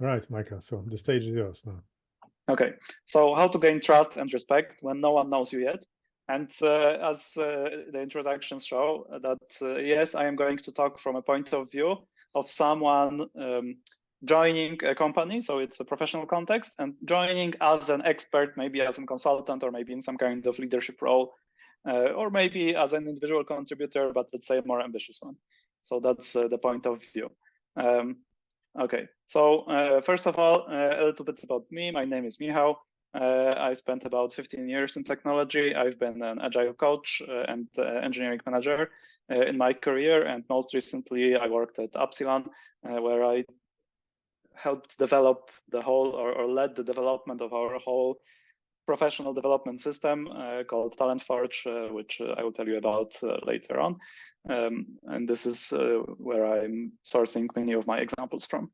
All right, Michael, so the stage is yours now. Okay, so how to gain trust and respect when no one knows you yet. And as the introductions show, that yes, I am going to talk from a point of view of someone joining a company. So it's a professional context, and joining as an expert, maybe as a consultant, or maybe in some kind of leadership role, or maybe as an individual contributor, but let's say a more ambitious one. So that's the point of view. Okay, so first of all, a little bit about me. My name is Michał. I spent about 15 years in technology. I've been an agile coach and engineering manager in my career. And most recently, I worked at Upsilon, where I helped develop the whole or led the development of our whole professional development system called Talent Forge, which I will tell you about later on. And this is where I'm sourcing many of my examples from.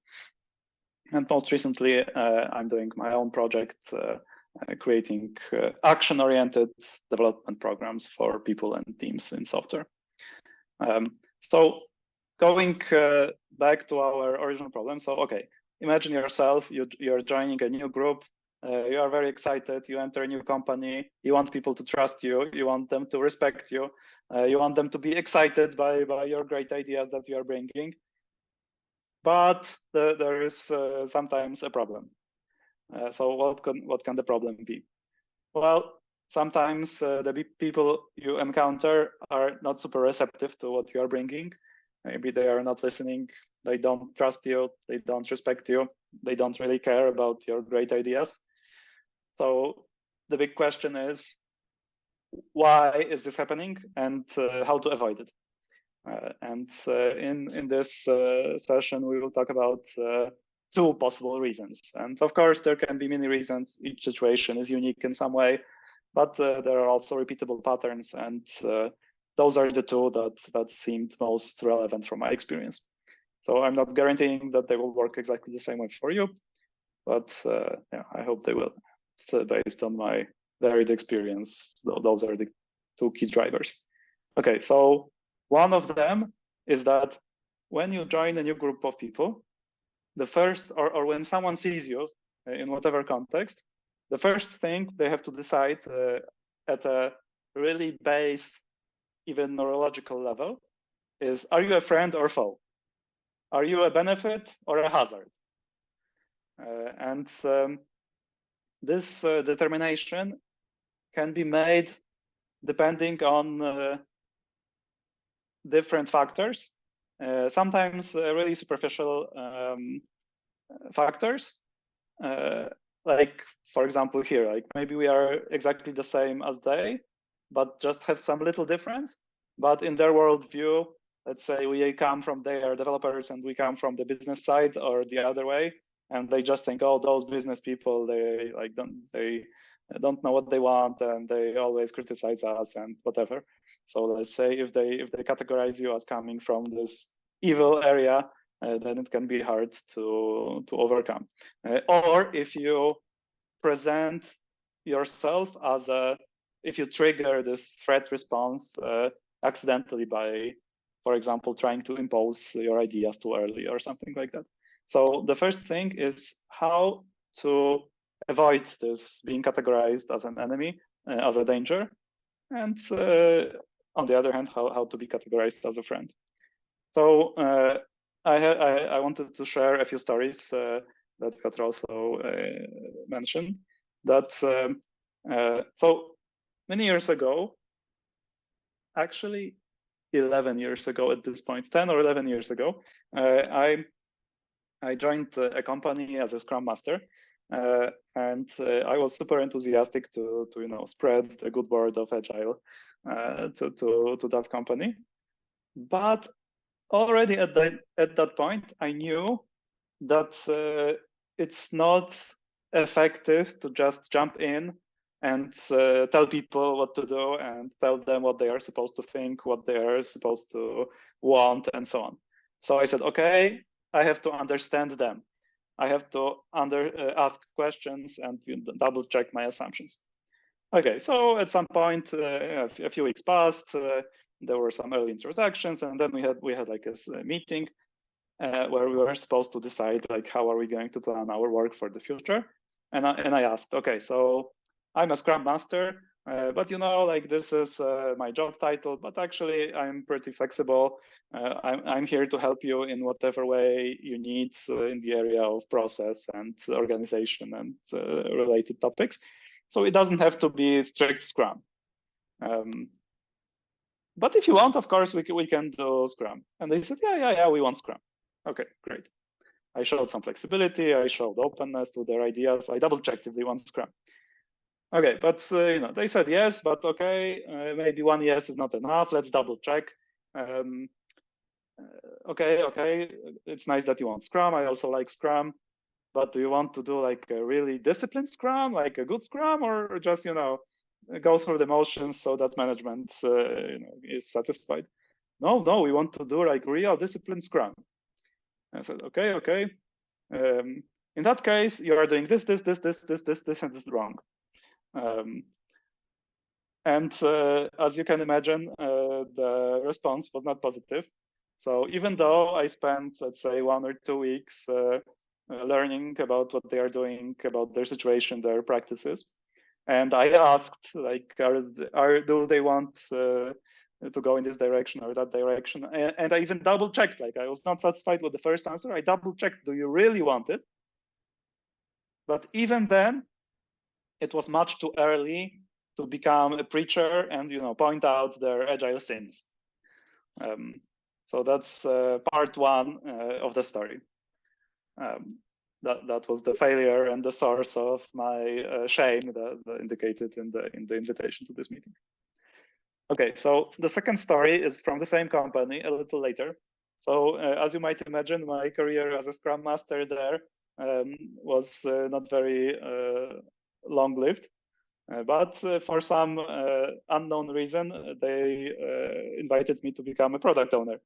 And most recently, I'm doing my own project, creating action-oriented development programs for people and teams in software. So going back to our original problem. So, okay, imagine yourself, you're joining a new group. You are very excited. You enter a new company. You want people to trust you. You want them to respect you. You want them to be excited by your great ideas that you are bringing. But there is sometimes a problem. So what can the problem be? Well, sometimes the people you encounter are not super receptive to what you are bringing. Maybe they are not listening. They don't trust you. They don't respect you. They don't really care about your great ideas. So the big question is, why is this happening, and how to avoid it? And in this session, we will talk about two possible reasons. And of course, there can be many reasons. Each situation is unique in some way, but there are also repeatable patterns. And those are the two that seemed most relevant from my experience. So I'm not guaranteeing that they will work exactly the same way for you, but yeah, I hope they will. So based on my varied experience, those are the two key drivers. Okay, so one of them is that when you join a new group of people, the first, or when someone sees you in whatever context, the first thing they have to decide at a really base, even neurological level is, are you a friend or foe? Are you a benefit or a hazard? And this determination can be made depending on different factors, sometimes really superficial factors. Like, for example, here, like maybe we are exactly the same as they, but just have some little difference. But in their worldview, let's say we come from their developers and we come from the business side, or the other way, and they just think, oh, those business people, they don't know what they want, and they always criticize us and whatever. So let's say if they categorize you as coming from this evil area, then it can be hard to overcome. Or if you present yourself as if you trigger this threat response accidentally by, for example, trying to impose your ideas too early or something like that. So the first thing is how to avoid this being categorized as an enemy, as a danger, and on the other hand, how to be categorized as a friend. So I wanted to share a few stories that Piotr also mentioned. That so many years ago, actually 11 years ago at this point, 10 or 11 years ago, I joined a company as a Scrum Master. And I was super enthusiastic to spread the good word of Agile to that company. But already at that point, I knew that it's not effective to just jump in and tell people what to do and tell them what they are supposed to think, what they are supposed to want, and so on. So I said, okay, I have to understand them. I have to ask questions and double check my assumptions. Okay, so at some point, a few weeks passed. There were some early introductions, and then we had like a meeting. where we were supposed to decide like how are we going to plan our work for the future. And I asked, okay, so I'm a Scrum Master, but like this is my job title, but actually I'm pretty flexible. I'm here to help you in whatever way you need in the area of process and organization and related topics. So it doesn't have to be strict Scrum. But if you want, of course, we can do Scrum. And they said, yeah, we want Scrum. Okay, great. I showed some flexibility. I showed openness to their ideas. I double-checked if they want Scrum. Okay, but they said yes, but okay, maybe one yes is not enough. Let's double-check. Okay, it's nice that you want Scrum. I also like Scrum, but do you want to do like a really disciplined Scrum, like a good Scrum, or just go through the motions so that management is satisfied? No, we want to do like real disciplined Scrum. I said, okay. In that case, you are doing this, and this wrong. And as you can imagine, the response was not positive. So even though I spent, let's say, 1 or 2 weeks learning about what they are doing, about their situation, their practices, and I asked, like, do they want to go in this direction or that direction? And I even double-checked, like, I was not satisfied with the first answer. I double-checked, do you really want it? But even then, it was much too early to become a preacher and point out their agile sins. So that's part one of the story. That was the failure and the source of my shame that indicated in the invitation to this meeting. Okay, so the second story is from the same company a little later. So as you might imagine, my career as a Scrum Master there was not very long-lived. But for some unknown reason, they invited me to become a product owner.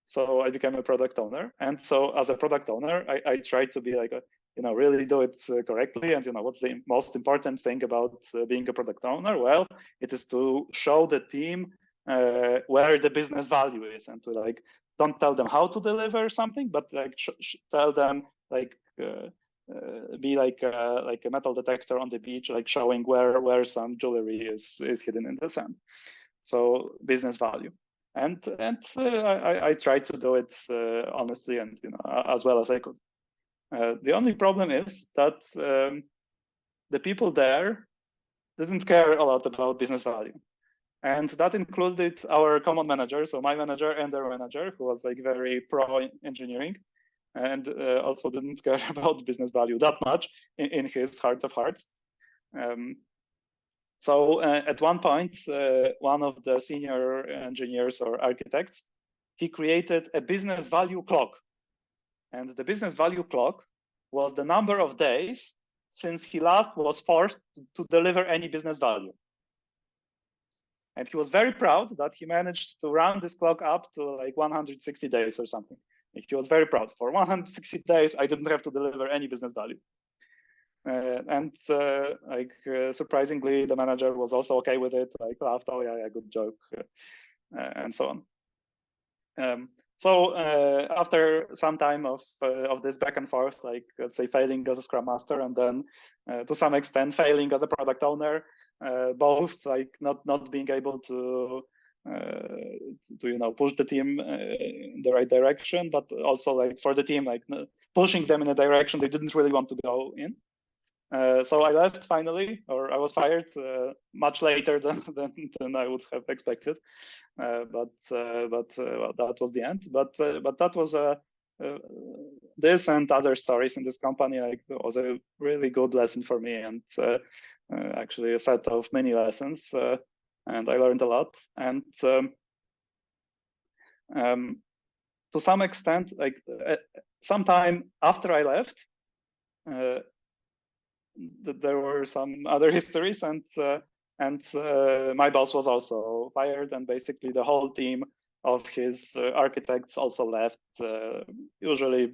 So I became a product owner. And so as a product owner, I tried to be like, really do it correctly. And, what's the most important thing about being a product owner? Well, it is to show the team where the business value is and to like, don't tell them how to deliver something, but like tell them like, be like a metal detector on the beach, like showing where some jewelry is hidden in the sand. So business value, and I tried to do it honestly and as well as I could. The only problem is that the people there didn't care a lot about business value, and that included our common manager, so my manager and their manager, who was like very pro engineering. And also didn't care about business value that much in his heart of hearts. So at one point, one of the senior engineers or architects, he created a business value clock. And the business value clock was the number of days since he last was forced to deliver any business value. And he was very proud that he managed to round this clock up to like 160 days or something. He was very proud. For 160 days, I didn't have to deliver any business value. Surprisingly, the manager was also okay with it, like laughed, oh yeah, good joke, and so on. So after some time of this back and forth, like let's say failing as a Scrum Master and then to some extent failing as a product owner, both like not being able to push the team in the right direction, but also like for the team, like pushing them in a direction they didn't really want to go in. So I left finally, or I was fired much later than I would have expected. But that was the end. But that was this and other stories in this company like was a really good lesson for me, and actually a set of many lessons. And I learned a lot. And to some extent, like sometime after I left, there were some other histories, and my boss was also fired, and basically the whole team of his architects also left, usually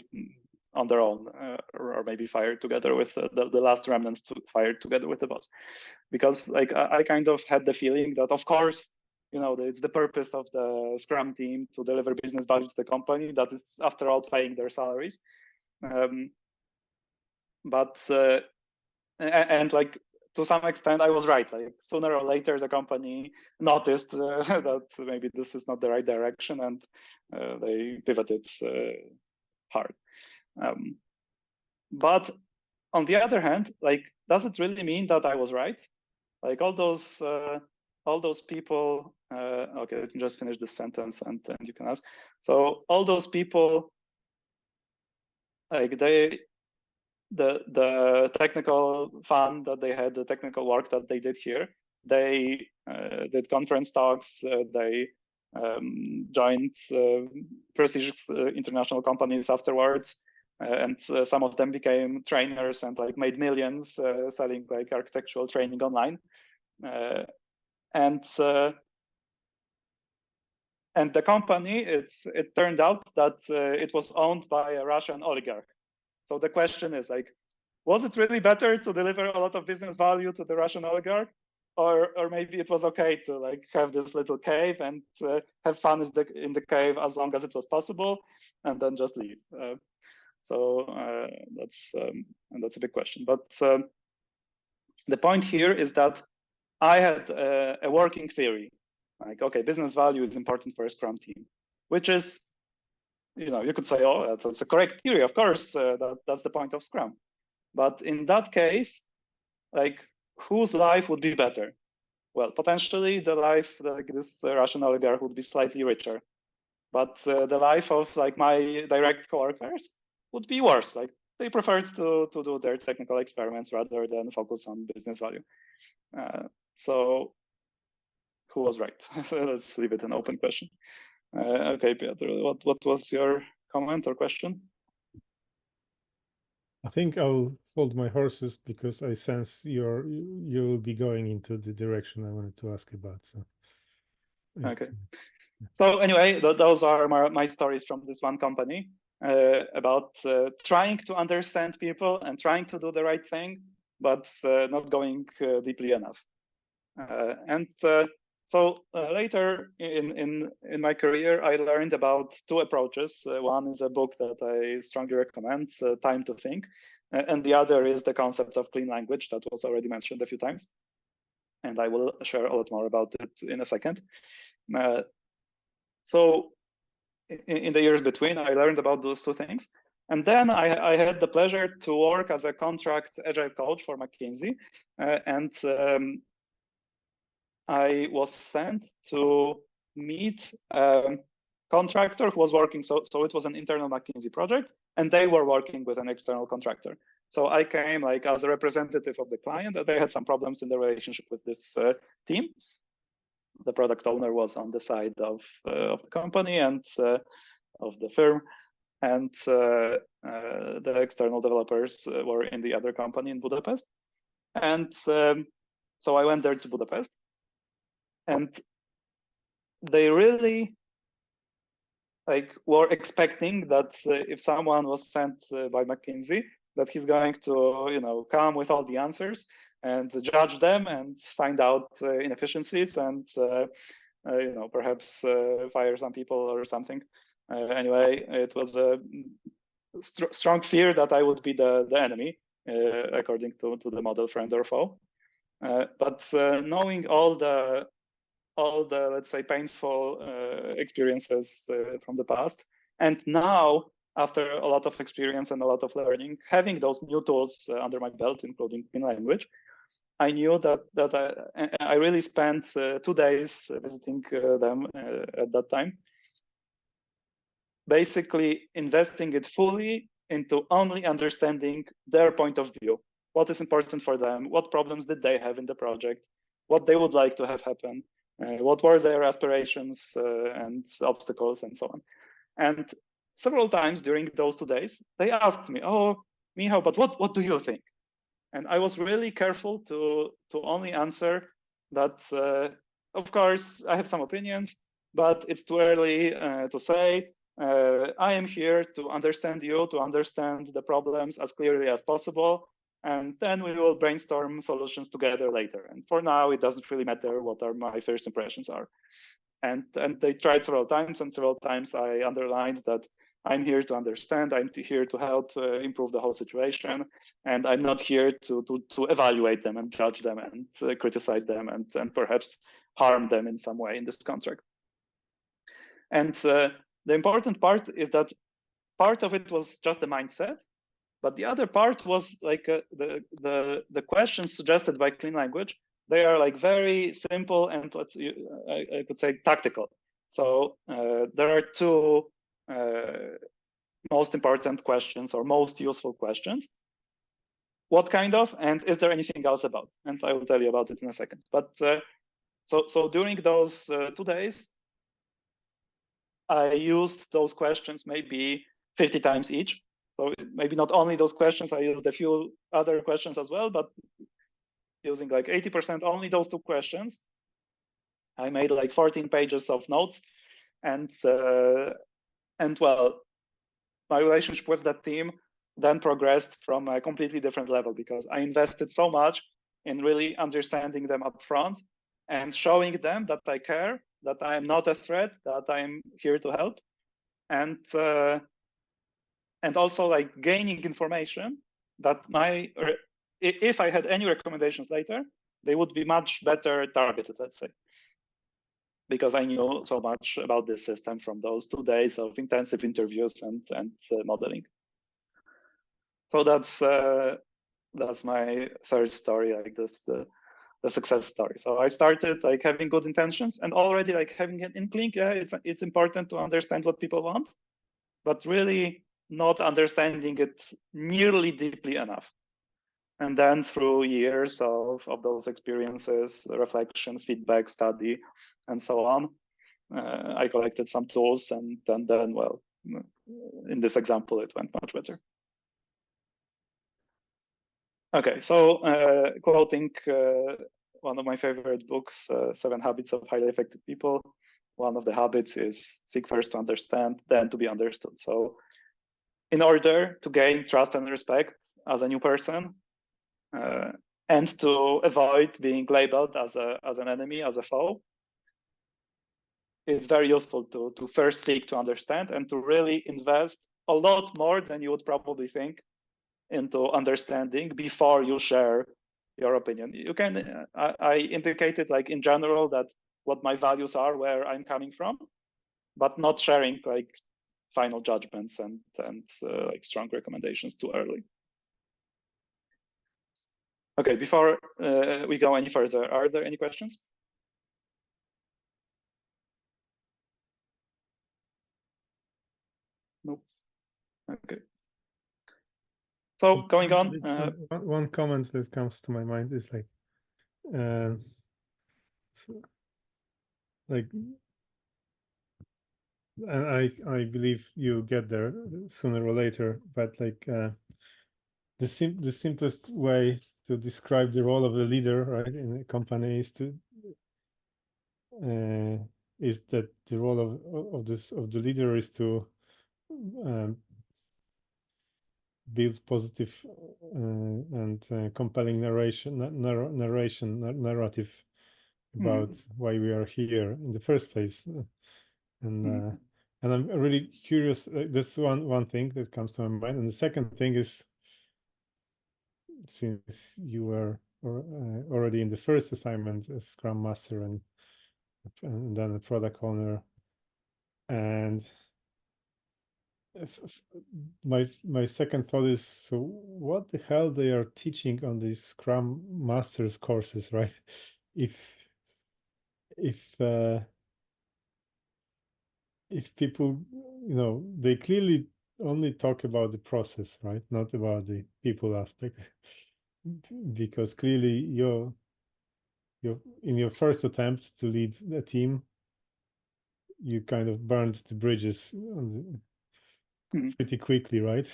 on their own, or maybe fired together with the last remnants fired together with the boss, because like I kind of had the feeling that of course it's the purpose of the Scrum team to deliver business value to the company that is, after all, paying their salaries. And like, to some extent, I was right. Like, sooner or later, the company noticed that maybe this is not the right direction, and they pivoted hard. But on the other hand, like, does it really mean that I was right? Like, all those people. Okay, let me just finish this sentence, and then you can ask. So all those people, like, the technical fun that they had, the technical work that they did here, they did conference talks, they joined prestigious international companies afterwards, and some of them became trainers and like made millions selling like architectural training online. And the company, it turned out that it was owned by a Russian oligarch. So the question is, like, was it really better to deliver a lot of business value to the Russian oligarch, or maybe it was okay to like have this little cave and have fun in the cave as long as it was possible, and then just leave? That's a big question. But the point here is that I had a working theory, like, okay, business value is important for a Scrum team, which is, you could say, oh, that's a correct theory. Of course, that's the point of Scrum. But in that case, like, whose life would be better? Well, potentially the life, like this Russian oligarch, would be slightly richer. But the life of like my direct coworkers would be worse. Like, they preferred to do their technical experiments rather than focus on business value. So who was right? Let's leave it an open question. Okay, Piotr, what was your comment or question? I think I'll hold my horses because I sense you'll be going into the direction I wanted to ask about. So. Okay. So anyway, those are my stories from this one company about trying to understand people and trying to do the right thing, but not going deeply enough. So later in my career, I learned about two approaches. One is a book that I strongly recommend, Time to Think, and the other is the concept of clean language that was already mentioned a few times. And I will share a lot more about it in a second. So in the years between, I learned about those two things. And then I had the pleasure to work as a contract agile coach for McKinsey. I was sent to meet a contractor who was working. So it was an internal McKinsey project, and they were working with an external contractor. So I came like as a representative of the client. They had some problems in the relationship with this team. The product owner was on the side of the company and of the firm, and the external developers were in the other company in Budapest. And so I went there to Budapest. And they really were expecting that if someone was sent by McKinsey, that he's going to come with all the answers and judge them and find out inefficiencies and perhaps fire some people or something. Anyway, it was a strong fear that I would be the enemy, according to the model friend or foe. But knowing all the let's say painful experiences from the past, and now after a lot of experience and a lot of learning, having those new tools under my belt, including clean language, I knew that I really spent 2 days visiting them at that time, basically investing it fully into only understanding their point of view, what is important for them, what problems did they have in the project, what they would like to have happen, what were their aspirations and obstacles and so on. And several times during those 2 days, they asked me, "Oh, Michał, but what do you think?" And I was really careful to only answer that, of course, I have some opinions, but it's too early to say. I am here to understand you, to understand the problems as clearly as possible. and then we will brainstorm solutions together later. And for now, it doesn't really matter what my first impressions are. And they tried several times, and several times I underlined that I'm here to understand, I'm here to help improve the whole situation, and I'm not here to evaluate them and judge them and criticize them and perhaps harm them in some way in this contract. And the important part is that part of it was just the mindset, but the other part was like the questions suggested by Clean Language. They are like very simple and I could say tactical. So there are two most important questions or most useful questions. What kind of, and is there anything else about? And I will tell you about it in a second. But so during those 2 days, I used those questions maybe 50 times each. So maybe not only those questions, I used a few other questions as well, but using like 80% only those two questions. I made like 14 pages of notes, and well, my relationship with that team then progressed from a completely different level because I invested so much in really understanding them up front and showing them that I care, that I am not a threat, that I'm here to help, and also like gaining information that if I had any recommendations later, they would be much better targeted, let's say, because I knew so much about this system from those 2 days of intensive interviews and modeling. So that's my third story, like this, the success story. So I started like having good intentions and already like having an inkling. Yeah, it's important to understand what people want, but really not understanding it nearly deeply enough. And then through years of those experiences, reflections, feedback, study, and so on, I collected some tools, and then, well, in this example, it went much better. Okay, so quoting one of my favorite books, 7 Habits of Highly Effective People. One of the habits is seek first to understand, then to be understood. So in order to gain trust and respect as a new person, and to avoid being labeled as an enemy, as a foe, it's very useful to first seek to understand and to really invest a lot more than you would probably think into understanding before you share your opinion. You can, I indicated like in general that what my values are, where I'm coming from, but not sharing like final judgments and like strong recommendations too early. Okay, before we go any further, are there any questions? Nope. Okay. So going on. One comment that comes to my mind is like, and I believe you'll get there sooner or later, but like the simplest way to describe the role of a leader, right, in a company is to is that the role of the leader is to build positive and compelling narrative about why we are here in the first place, and I'm really curious. That's one thing that comes to my mind, and the second thing is, since you were already in the first assignment as Scrum Master and then a product owner, and my second thought is, so what the hell they are teaching on these Scrum Masters courses, right? If people, they clearly only talk about the process, right? Not about the people aspect, because clearly you're in your first attempt to lead a team, you kind of burned the bridges pretty quickly, right?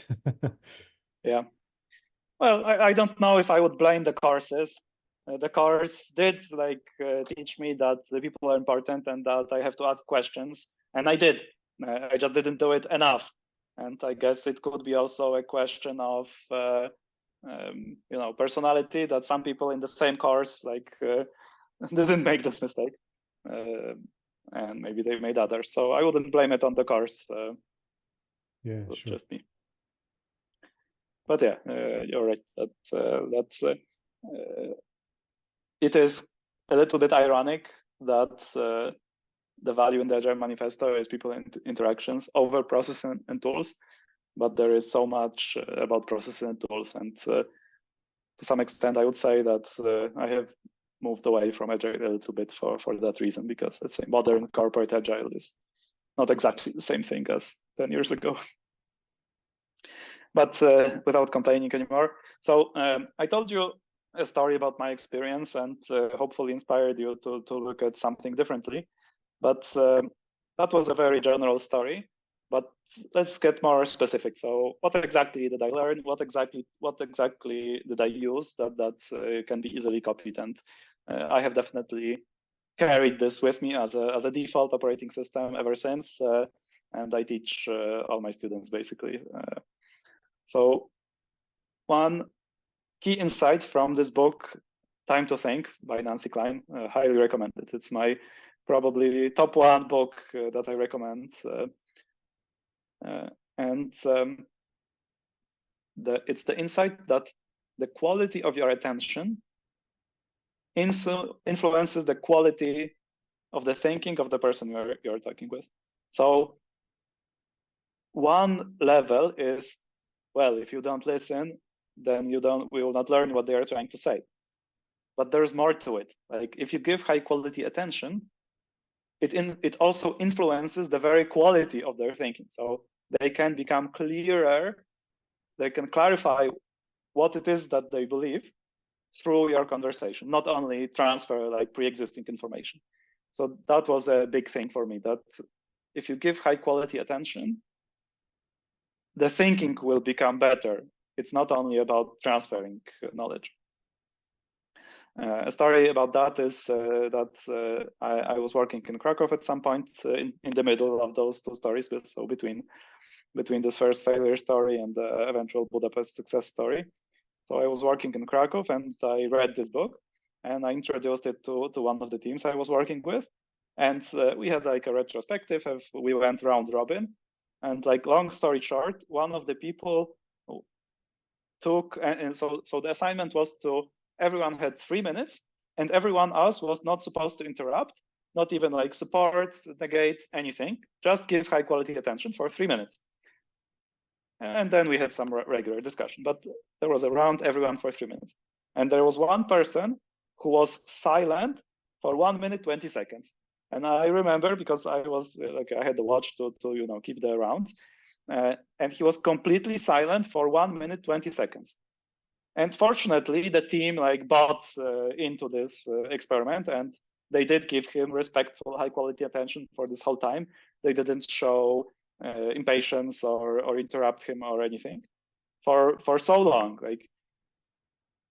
Yeah. Well, I don't know if I would blame the courses. The course did like teach me that the people are important and that I have to ask questions, and I did. I just didn't do it enough. And I guess it could be also a question of personality that some people in the same course didn't make this mistake, and maybe they made others. So I wouldn't blame it on the course. Yeah, sure. Just me. But yeah, you're right. It is a little bit ironic that the value in the Agile Manifesto is people interactions over processes and tools, but there is so much about processes and tools, and to some extent, I would say that I have moved away from Agile a little bit for that reason, because let's say modern corporate Agile is not exactly the same thing as 10 years ago. But without complaining anymore. So I told you a story about my experience, and hopefully inspired you to look at something differently. But that was a very general story. But let's get more specific. So what exactly did I learn? What exactly did I use that can be easily copied? And I have definitely carried this with me as a default operating system ever since. And I teach all my students basically. So one key insight from this book, Time to Think by Nancy Klein, highly recommend it. It's my probably top one book that I recommend. It's the insight that the quality of your attention influences the quality of the thinking of the person you're talking with. So one level is, well, if you don't listen, then we will not learn what they are trying to say. But there's more to it. Like if you give high quality attention, it also influences the very quality of their thinking. So they can become clearer, they can clarify what it is that they believe through your conversation, not only transfer like pre-existing information. So that was a big thing for me, that if you give high quality attention, the thinking will become better. It's not only about transferring knowledge. A story about that is that I was working in Krakow at some point in the middle of those two stories, so between this first failure story and the eventual Budapest success story. So I was working in Krakow and I read this book and I introduced it to one of the teams I was working with. And we had like a retrospective of, we went round robin, and like long story short, one of the people took, and so the assignment was to, everyone had 3 minutes and everyone else was not supposed to interrupt, not even like support, negate, anything, just give high quality attention for 3 minutes. And then we had some regular discussion, but there was around everyone for 3 minutes. And there was one person who was silent for 1 minute, 20 seconds. And I remember because I was like, I had the watch to keep the rounds. And he was completely silent for 1 minute, 20 seconds. And fortunately, the team like bought into this experiment, and they did give him respectful, high quality attention for this whole time. They didn't show impatience or interrupt him or anything for so long. Like,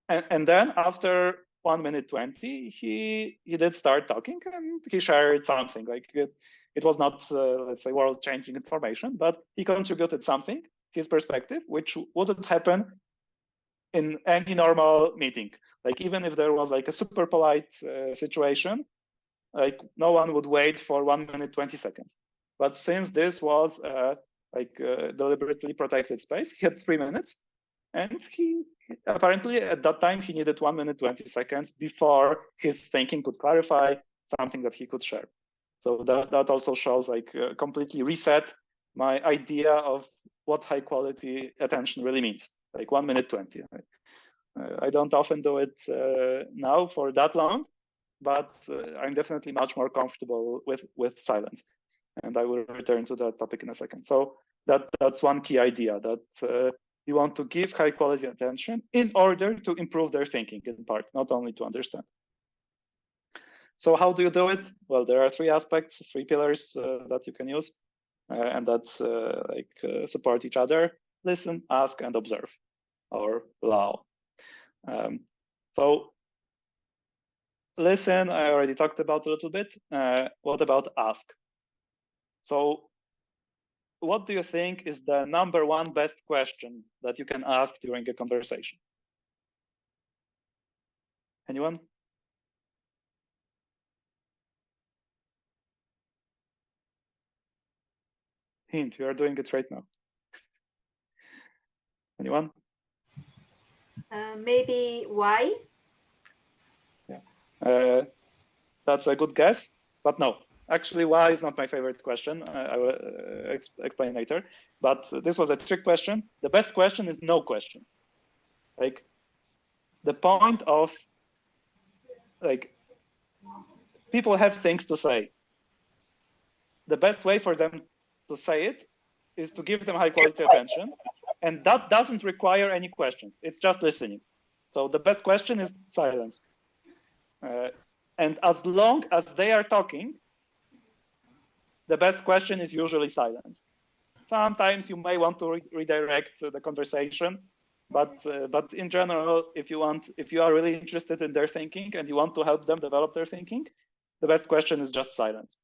and then after 1 minute 20, he did start talking and he shared something. Like it was not let's say world-changing information, but he contributed something, his perspective, which wouldn't happen in any normal meeting. Like even if there was like a super polite situation, like no one would wait for 1 minute 20 seconds. But since this was deliberately protected space, he had 3 minutes, and he apparently at that time he needed 1 minute 20 seconds before his thinking could clarify something that he could share. So that also shows like completely reset my idea of what high quality attention really means. Like 1 minute 20. I don't often do it now for that long, but I'm definitely much more comfortable with silence. And I will return to that topic in a second. So that's one key idea, that you want to give high quality attention in order to improve their thinking in part, not only to understand. So how do you do it? Well, there are 3 aspects, 3 pillars that you can use, and that support each other: listen, ask, and observe, or allow. So listen, I already talked about a little bit. What about ask? So what do you think is the #1 best question that you can ask during a conversation? Anyone? Hint, you are doing it right now. Anyone? Maybe why? Yeah. That's a good guess, but no. Actually, why is not my favorite question. I will explain later. But this was a trick question. The best question is no question. Like the point of like people have things to say. The best way for them to say it is to give them high quality attention. And that doesn't require any questions. It's just listening. So the best question is silence. And as long as they are talking, the best question is usually silence. Sometimes you may want to redirect the conversation, but in general, if you are really interested in their thinking and you want to help them develop their thinking, the best question is just silence.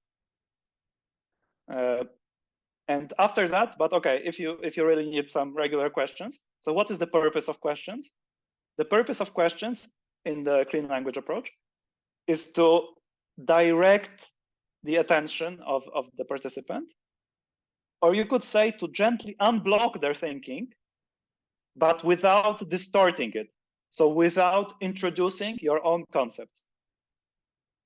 And after that, but okay, if you really need some regular questions, so what is the purpose of questions? The purpose of questions in the clean language approach is to direct the attention of the participant, or you could say to gently unblock their thinking, but without distorting it. So without introducing your own concepts.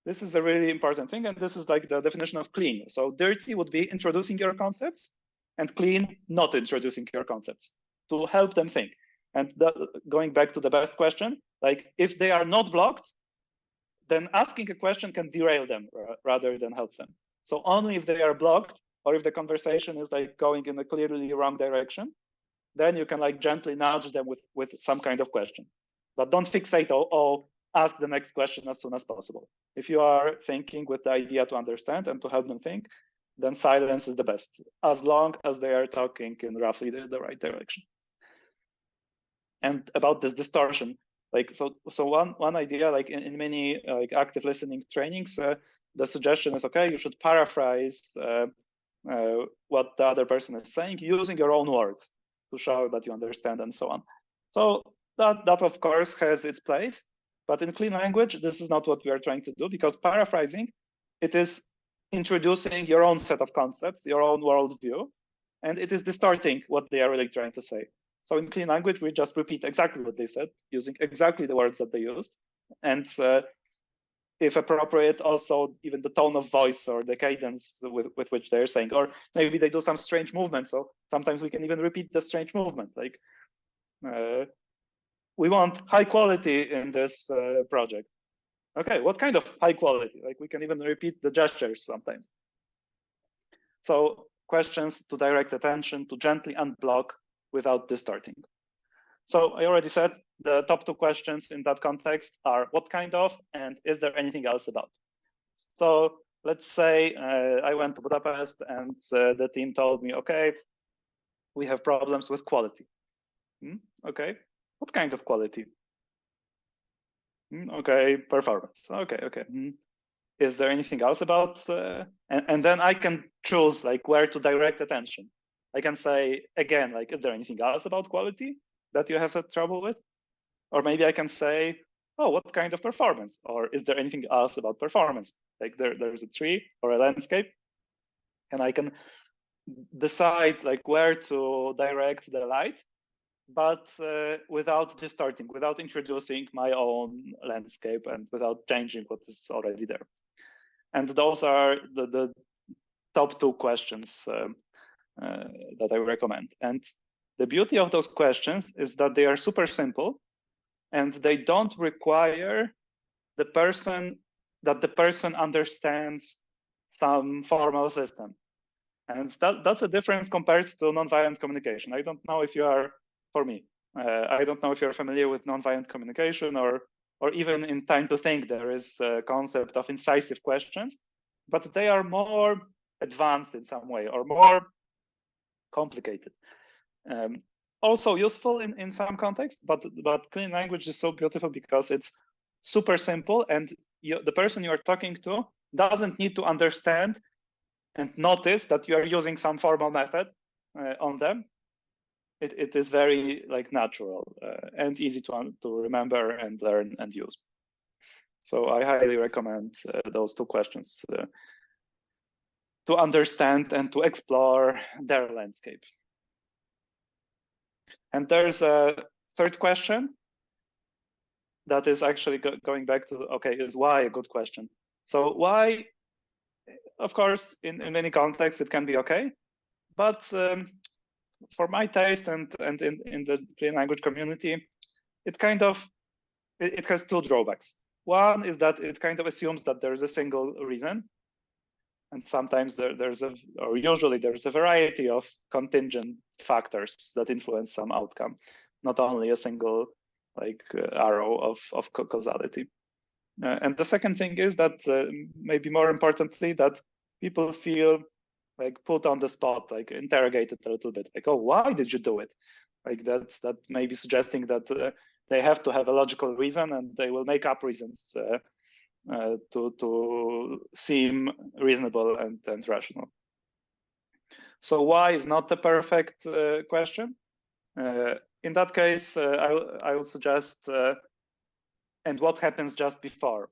This is a really important thing, and this is like the definition of clean. So dirty would be introducing your concepts, and clean, not introducing your concepts, to help them think. And going back to the best question, like if they are not blocked, then asking a question can derail them rather than help them. So only if they are blocked, or if the conversation is like going in a clearly wrong direction, then you can like gently nudge them with some kind of question. But don't fixate, oh, ask the next question as soon as possible. If you are thinking with the idea to understand and to help them think, then silence is the best, as long as they are talking in roughly the right direction. And about this distortion, like so one idea, like in many like active listening trainings, the suggestion is, okay, you should paraphrase what the other person is saying using your own words to show that you understand and so on. So that of course has its place, but in clean language, this is not what we are trying to do, because paraphrasing, it is introducing your own set of concepts, your own worldview, and it is distorting what they are really trying to say. So in clean language, we just repeat exactly what they said, using exactly the words that they used. And if appropriate, also even the tone of voice or the cadence with which they're saying, or maybe they do some strange movement. So sometimes we can even repeat the strange movement. Like we want high quality in this project. Okay, what kind of high quality? Like we can even repeat the gestures sometimes. So questions to direct attention, to gently unblock without distorting. So I already said the top two questions in that context are what kind of, and is there anything else about? So let's say I went to Budapest and the team told me, okay, we have problems with quality. Okay, what kind of quality? Okay, performance. Okay. Is there anything else about? And then I can choose like where to direct attention. I can say again, like, is there anything else about quality that you have trouble with? Or maybe I can say, oh, what kind of performance? Or is there anything else about performance? Like there's a tree or a landscape, and I can decide like where to direct the light, but without distorting, without introducing my own landscape and without changing what is already there. And those are the top two questions that I recommend. And the beauty of those questions is that they are super simple, and they don't require the person understands some formal system. And that's a difference compared to nonviolent communication. I don't know if you are, for me, I don't know if you're familiar with nonviolent communication, or even in Time to Think, there is a concept of incisive questions, but they are more advanced in some way, or more complicated. Also useful in some context, but clean language is so beautiful because it's super simple, and the person you are talking to doesn't need to understand and notice that you are using some formal method on them. It is very like natural and easy to remember and learn and use. So I highly recommend those two questions to understand and to explore their landscape. And there's a third question that is actually going back to, okay, is why a good question? So why, of course, in many contexts, it can be okay. But for my taste and in the plain language community, it kind of, it has two drawbacks. One is that it kind of assumes that there's a single reason. And sometimes usually there's a variety of contingent factors that influence some outcome, not only a single arrow of causality. And the second thing is that maybe more importantly, that people feel put on the spot, interrogated a little bit, oh, why did you do it? That may be suggesting that they have to have a logical reason, and they will make up reasons to seem reasonable and rational. So why is not the perfect question? In that case, I would suggest, and what happens just before?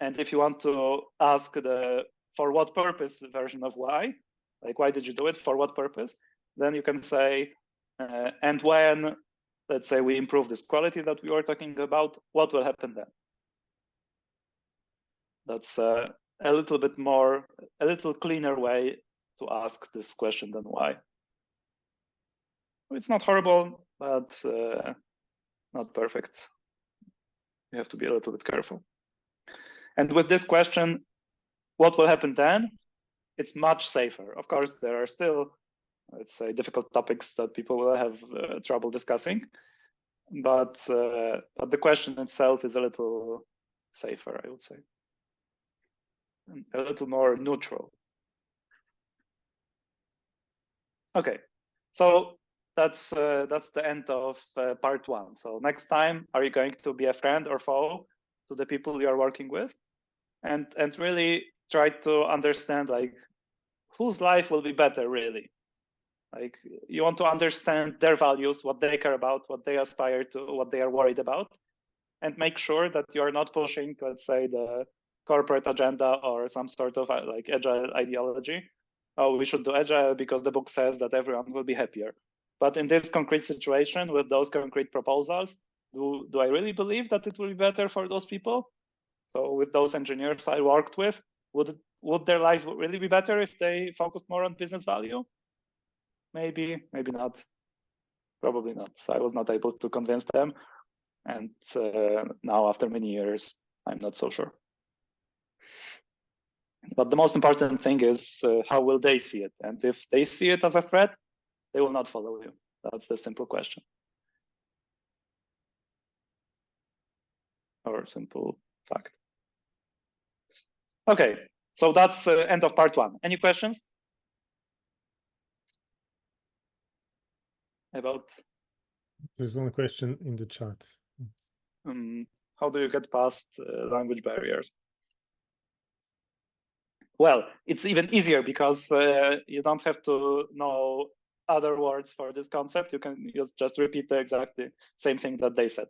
And if you want to ask the for what purpose version of why, why did you do it, for what purpose, then you can say, and when, let's say, we improve this quality that we were talking about, what will happen then? That's a little bit more, a little cleaner way to ask this question than why. It's not horrible, but not perfect. You have to be a little bit careful. And with this question, what will happen then? It's much safer. Of course, there are still, let's say, difficult topics that people will have trouble discussing, but the question itself is a little safer, I would say. A little more neutral. Okay, so that's the end of part one. So next time, are you going to be a friend or foe to the people you are working with, and really try to understand whose life will be better, really? You want to understand their values, what they care about, what they aspire to, what they are worried about, and make sure that you are not pushing, let's say, the corporate agenda or some sort of agile ideology. Oh, we should do agile because the book says that everyone will be happier. But in this concrete situation with those concrete proposals, do I really believe that it will be better for those people? So with those engineers I worked with, would their life really be better if they focused more on business value? Maybe, maybe not. Probably not. I was not able to convince them. And now after many years, I'm not so sure. But the most important thing is how will they see it? And if they see it as a threat, they will not follow you. That's the simple question. Or simple fact. Okay, so that's end of part one. Any questions about? There's one question in the chat. How do you get past language barriers? Well, it's even easier because you don't have to know other words for this concept. You can just repeat the exactly same thing that they said.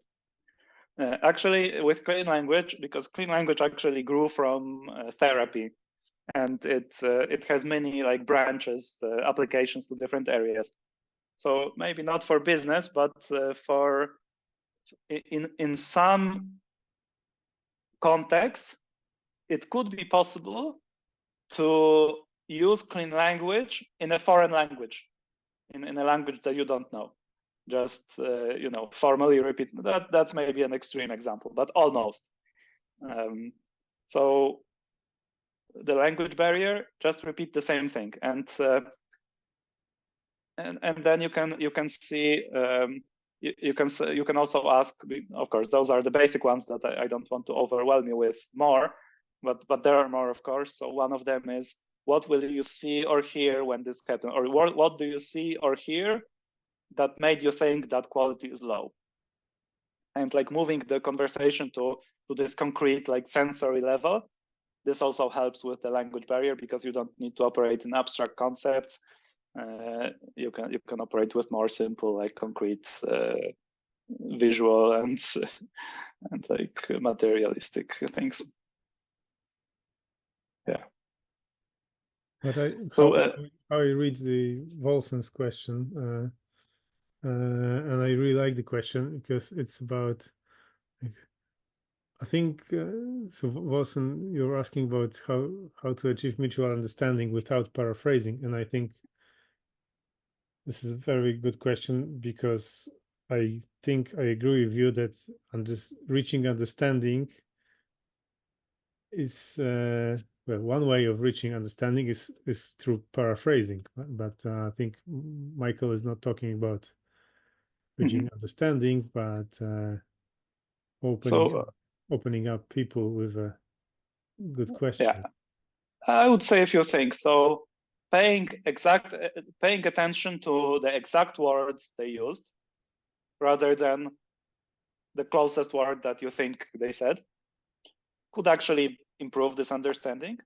Actually, with clean language, because clean language actually grew from therapy, and it has many branches, applications to different areas. So maybe not for business, but for in some contexts, it could be possible to use clean language in a foreign language, in a language that you don't know. Just formally repeat that. That's maybe an extreme example, but almost. So the language barrier, just repeat the same thing, and then you can see. You can also ask. Of course, those are the basic ones that I don't want to overwhelm you with more, but there are more, of course. So one of them is, what will you see or hear when this happens, or what do you see or hear that made you think that quality is low? And moving the conversation to this concrete sensory level, this also helps with the language barrier, because you don't need to operate in abstract concepts. You can operate with more simple concrete visual and like materialistic things. Yeah. But So how I read the Volson's question, and I really like the question because it's about, like, I think, so Volson, you're asking about how to achieve mutual understanding without paraphrasing, and I think this is a very good question because I think I agree with you that reaching understanding is well, one way of reaching understanding is through paraphrasing, but I think Michael is not talking about reaching understanding, but opening up people with a good question. Yeah, I would say a few things. So paying attention to the exact words they used rather than the closest word that you think they said could actually improve this understanding.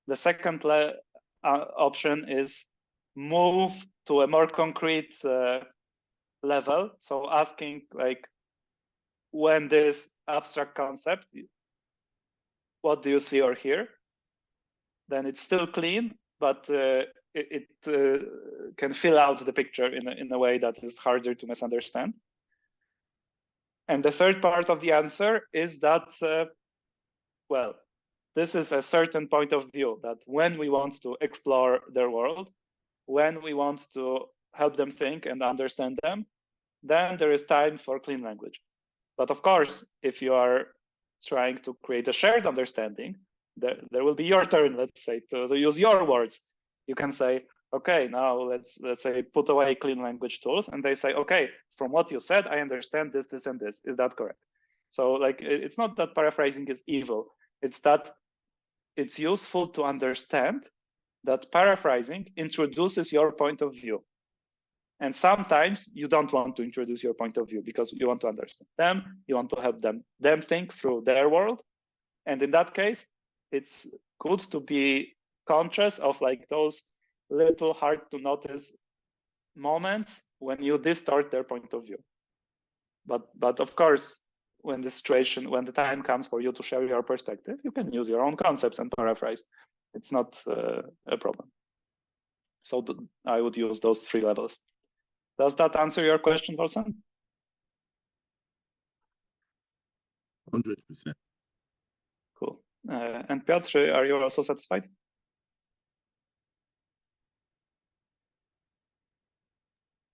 The second option is move to a more concrete level. So asking, like, when this abstract concept, what do you see or hear? Then it's still clean, but it can fill out the picture in a way that is harder to misunderstand. And the third part of the answer is that, well, this is a certain point of view that when we want to explore their world, when we want to help them think and understand them, then there is time for clean language. But of course, if you are trying to create a shared understanding, there will be your turn, let's say, to use your words. You can say, okay, now let's say put away clean language tools, and they say, okay, from what you said, I understand this, this, and this. Is that correct? So like, it's not that paraphrasing is evil. It's that it's useful to understand that paraphrasing introduces your point of view. And sometimes you don't want to introduce your point of view because you want to understand them, you want to help them think through their world. And in that case, it's good to be conscious of like those little hard to notice moments when you distort their point of view. But of course, when the time comes for you to share your perspective, you can use your own concepts and paraphrase. It's not a problem. So I would use those three levels. Does that answer your question, Volson? 100%. Cool. And Piotr, are you also satisfied?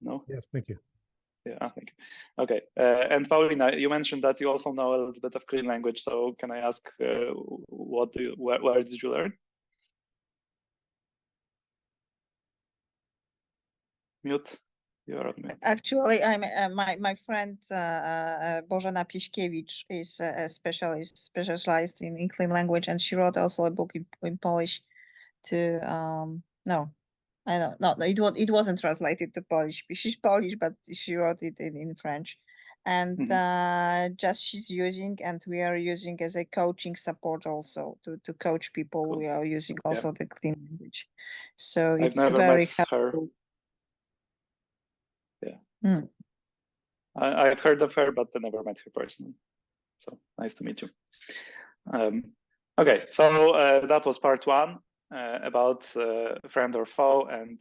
No? Yes, thank you. Yeah, thank you. Okay. And Paulina, you mentioned that you also know a little bit of clean language. So can I ask, where did you learn? Mute. You're on mute. Actually, I'm my friend Bożena Piśkiewicz is a specialized in clean language, and she wrote also a book in Polish to no, I don't know. It wasn't translated to Polish. She's Polish, but she wrote it in French, and just she's using, and we are using as a coaching support also to coach people. Cool. We are using also the clean language, so it's never very met helpful. her. Yeah. I've heard of her, but I never met her personally. So nice to meet you. Okay, so that was part one about friend or foe and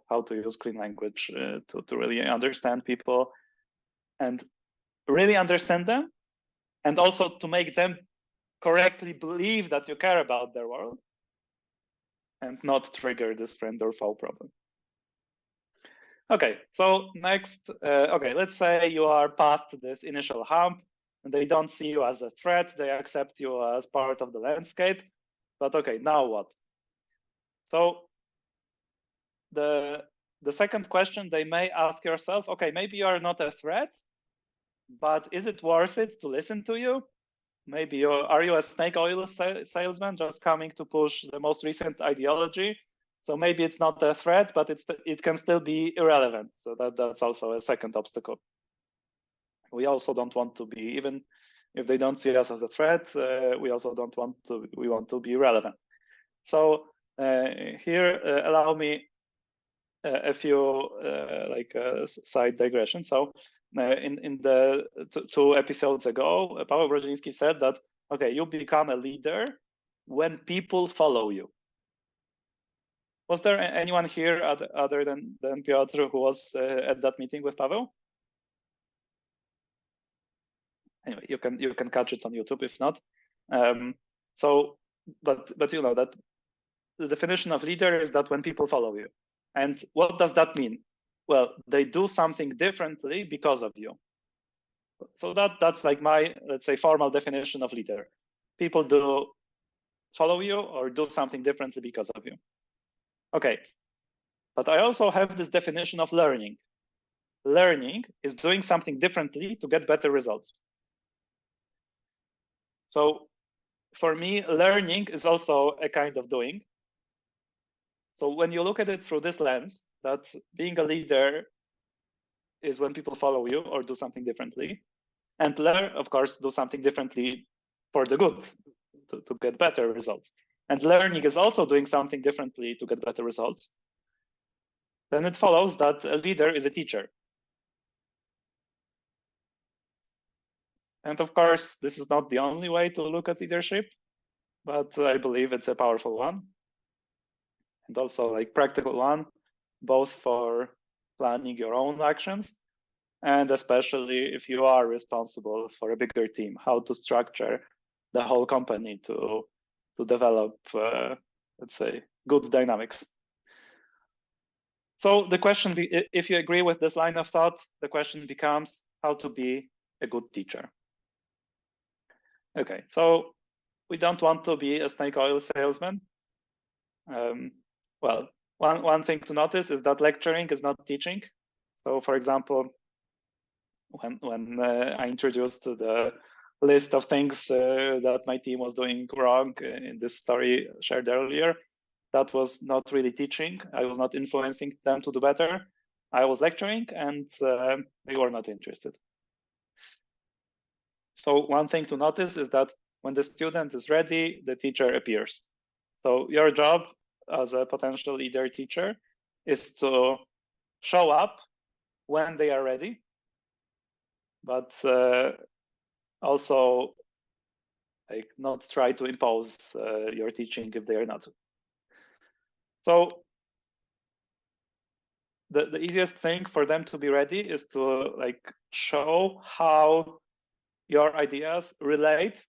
how to use clean language to really understand people and really understand them, and also to make them correctly believe that you care about their world and not trigger this friend or foe problem. Okay, so next, okay, let's say you are past this initial hump and they don't see you as a threat, they accept you as part of the landscape, but okay, now what? So the second question they may ask yourself, okay, maybe you are not a threat, but is it worth it to listen to you? Maybe are you a snake oil salesman just coming to push the most recent ideology? So maybe it's not a threat, but it can still be irrelevant. So that's also a second obstacle. We also don't want to be, even if they don't see us as a threat, we also don't want to, we want to be relevant. So here, allow me a few side digressions. So in the two episodes ago, Paweł Brodziński said that, okay, you become a leader when people follow you. Was there anyone here other than Piotr who was at that meeting with Paweł? Anyway, you can catch it on YouTube if not. So, but you know that the definition of leader is that when people follow you. And what does that mean? Well, they do something differently because of you. So that's like my, let's say, formal definition of leader. People do follow you or do something differently because of you. Okay, but I also have this definition of learning. Learning is doing something differently to get better results. So for me, learning is also a kind of doing. So when you look at it through this lens, that being a leader is when people follow you or do something differently, and learn, of course, do something differently for the good, to get better results. And learning is also doing something differently to get better results. Then it follows that a leader is a teacher. And of course, this is not the only way to look at leadership, but I believe it's a powerful one. And also like practical one, both for planning your own actions, and especially if you are responsible for a bigger team, how to structure the whole company to develop, let's say, good dynamics. So the question, if you agree with this line of thought, the question becomes how to be a good teacher. Okay, so we don't want to be a snake oil salesman. Well, one thing to notice is that lecturing is not teaching. So for example, when I introduced the list of things that my team was doing wrong in this story shared earlier, that was not really teaching. I was not influencing them to do better. I was lecturing and they were not interested. So one thing to notice is that when the student is ready, the teacher appears. So your job as a potential leader teacher is to show up when they are ready, but also like not try to impose your teaching if they are not. So the easiest thing for them to be ready is to like show how your ideas relate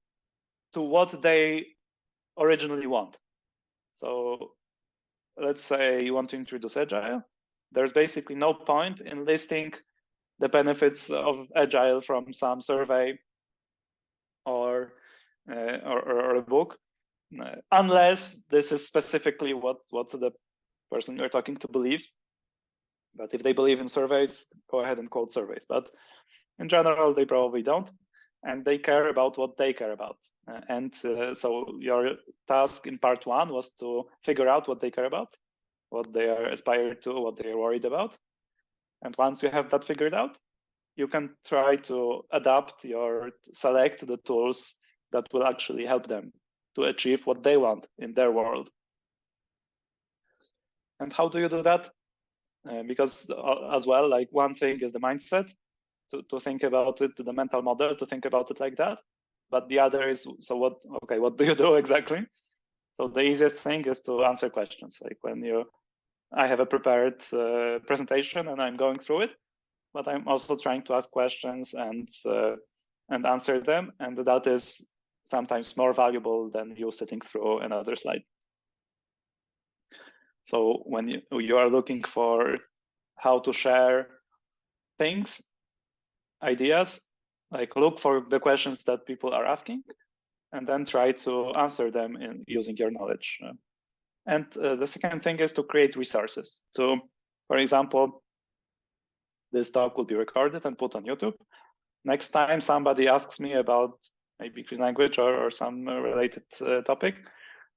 to what they originally want. So let's say you want to introduce Agile. There's basically no point in listing the benefits of Agile from some survey or a book, unless this is specifically what the person you're talking to believes. But if they believe in surveys, go ahead and quote surveys. But in general, they probably don't. And they care about what they care about. So your task in part one was to figure out what they care about, what they are aspired to, what they are worried about. And once you have that figured out, you can try to adapt select the tools that will actually help them to achieve what they want in their world. And how do you do that? Because as well, like one thing is the mindset, to think about it, the mental model, to think about it like that. But the other is, so what do you do exactly? So the easiest thing is to answer questions. Like when I have a prepared presentation and I'm going through it, but I'm also trying to ask questions and answer them. And that is sometimes more valuable than you sitting through another slide. So when you are looking for how to share things, ideas, like look for the questions that people are asking and then try to answer them using your knowledge. And the second thing is to create resources. So, for example, this talk will be recorded and put on YouTube. Next time somebody asks me about maybe clean language or some related topic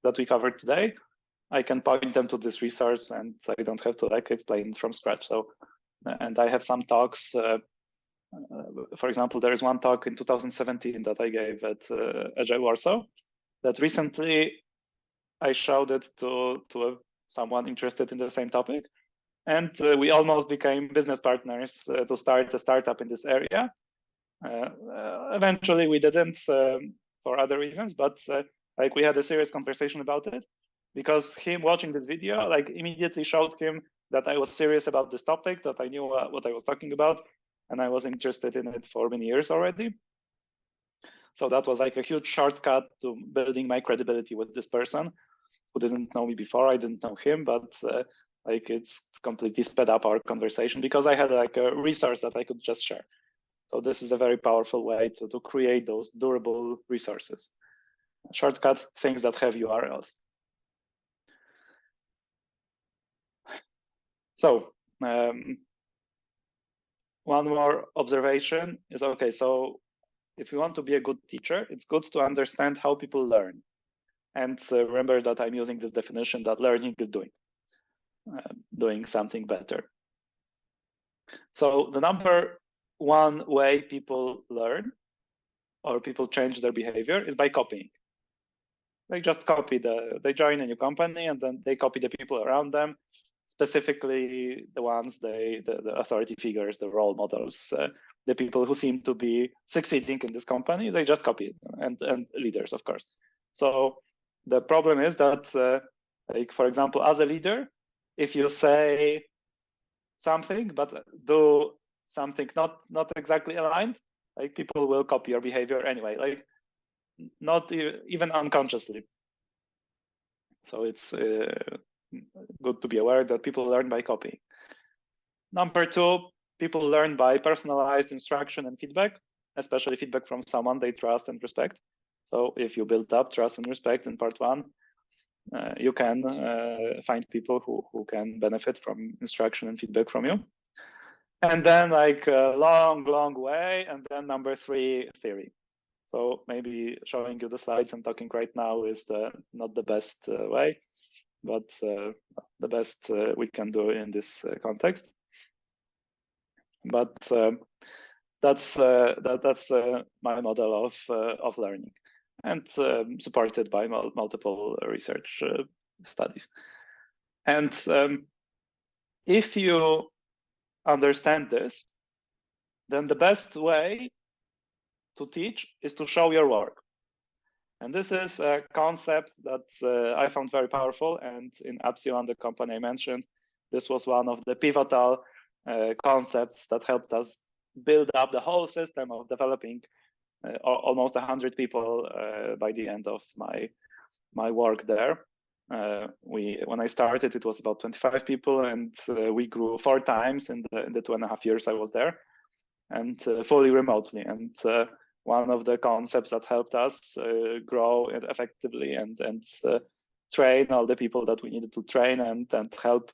that we covered today, I can point them to this resource and I don't have to like explain from scratch. So, and I have some talks. For example, there is one talk in 2017 that I gave at Agile Warsaw that recently I showed it to someone interested in the same topic. And we almost became business partners to start a startup in this area. Eventually, we didn't for other reasons, but like we had a serious conversation about it, because him watching this video like immediately showed him that I was serious about this topic, that I knew what I was talking about, and I was interested in it for many years already. So that was like a huge shortcut to building my credibility with this person who didn't know me before. I didn't know him, but like it's completely sped up our conversation because I had like a resource that I could just share. So this is a very powerful way to create those durable resources. Shortcut things that have URLs. So one more observation is, okay, so if you want to be a good teacher, it's good to understand how people learn. And remember that I'm using this definition that learning is doing something better. So the number one way people learn or people change their behavior is by copying. They just copy they join a new company and then they copy the people around them, specifically the ones, the authority figures, the role models, the people who seem to be succeeding in this company, they just copy it, and leaders, of course. So the problem is that, like, for example, as a leader, if you say something but do something not exactly aligned, like people will copy your behavior anyway, like not even unconsciously. So it's good to be aware that people learn by copying. Number two, people learn by personalized instruction and feedback, especially feedback from someone they trust and respect. So if you build up trust and respect in part one, you can find people who can benefit from instruction and feedback from you. And then like a long way, and then number three, theory. So maybe showing you the slides and talking right now is not the best way, but the best we can do in this context. But that's my model of learning, and supported by multiple research studies. And if you understand this, then the best way to teach is to show your work. And this is a concept that I found very powerful. And in Apsion, the company I mentioned, this was one of the pivotal concepts that helped us build up the whole system of developing almost 100 people by the end of my work there. When I started, it was about 25 people, and we grew 4 times in the 2.5 years I was there, and fully remotely. And one of the concepts that helped us grow effectively and train all the people that we needed to train and help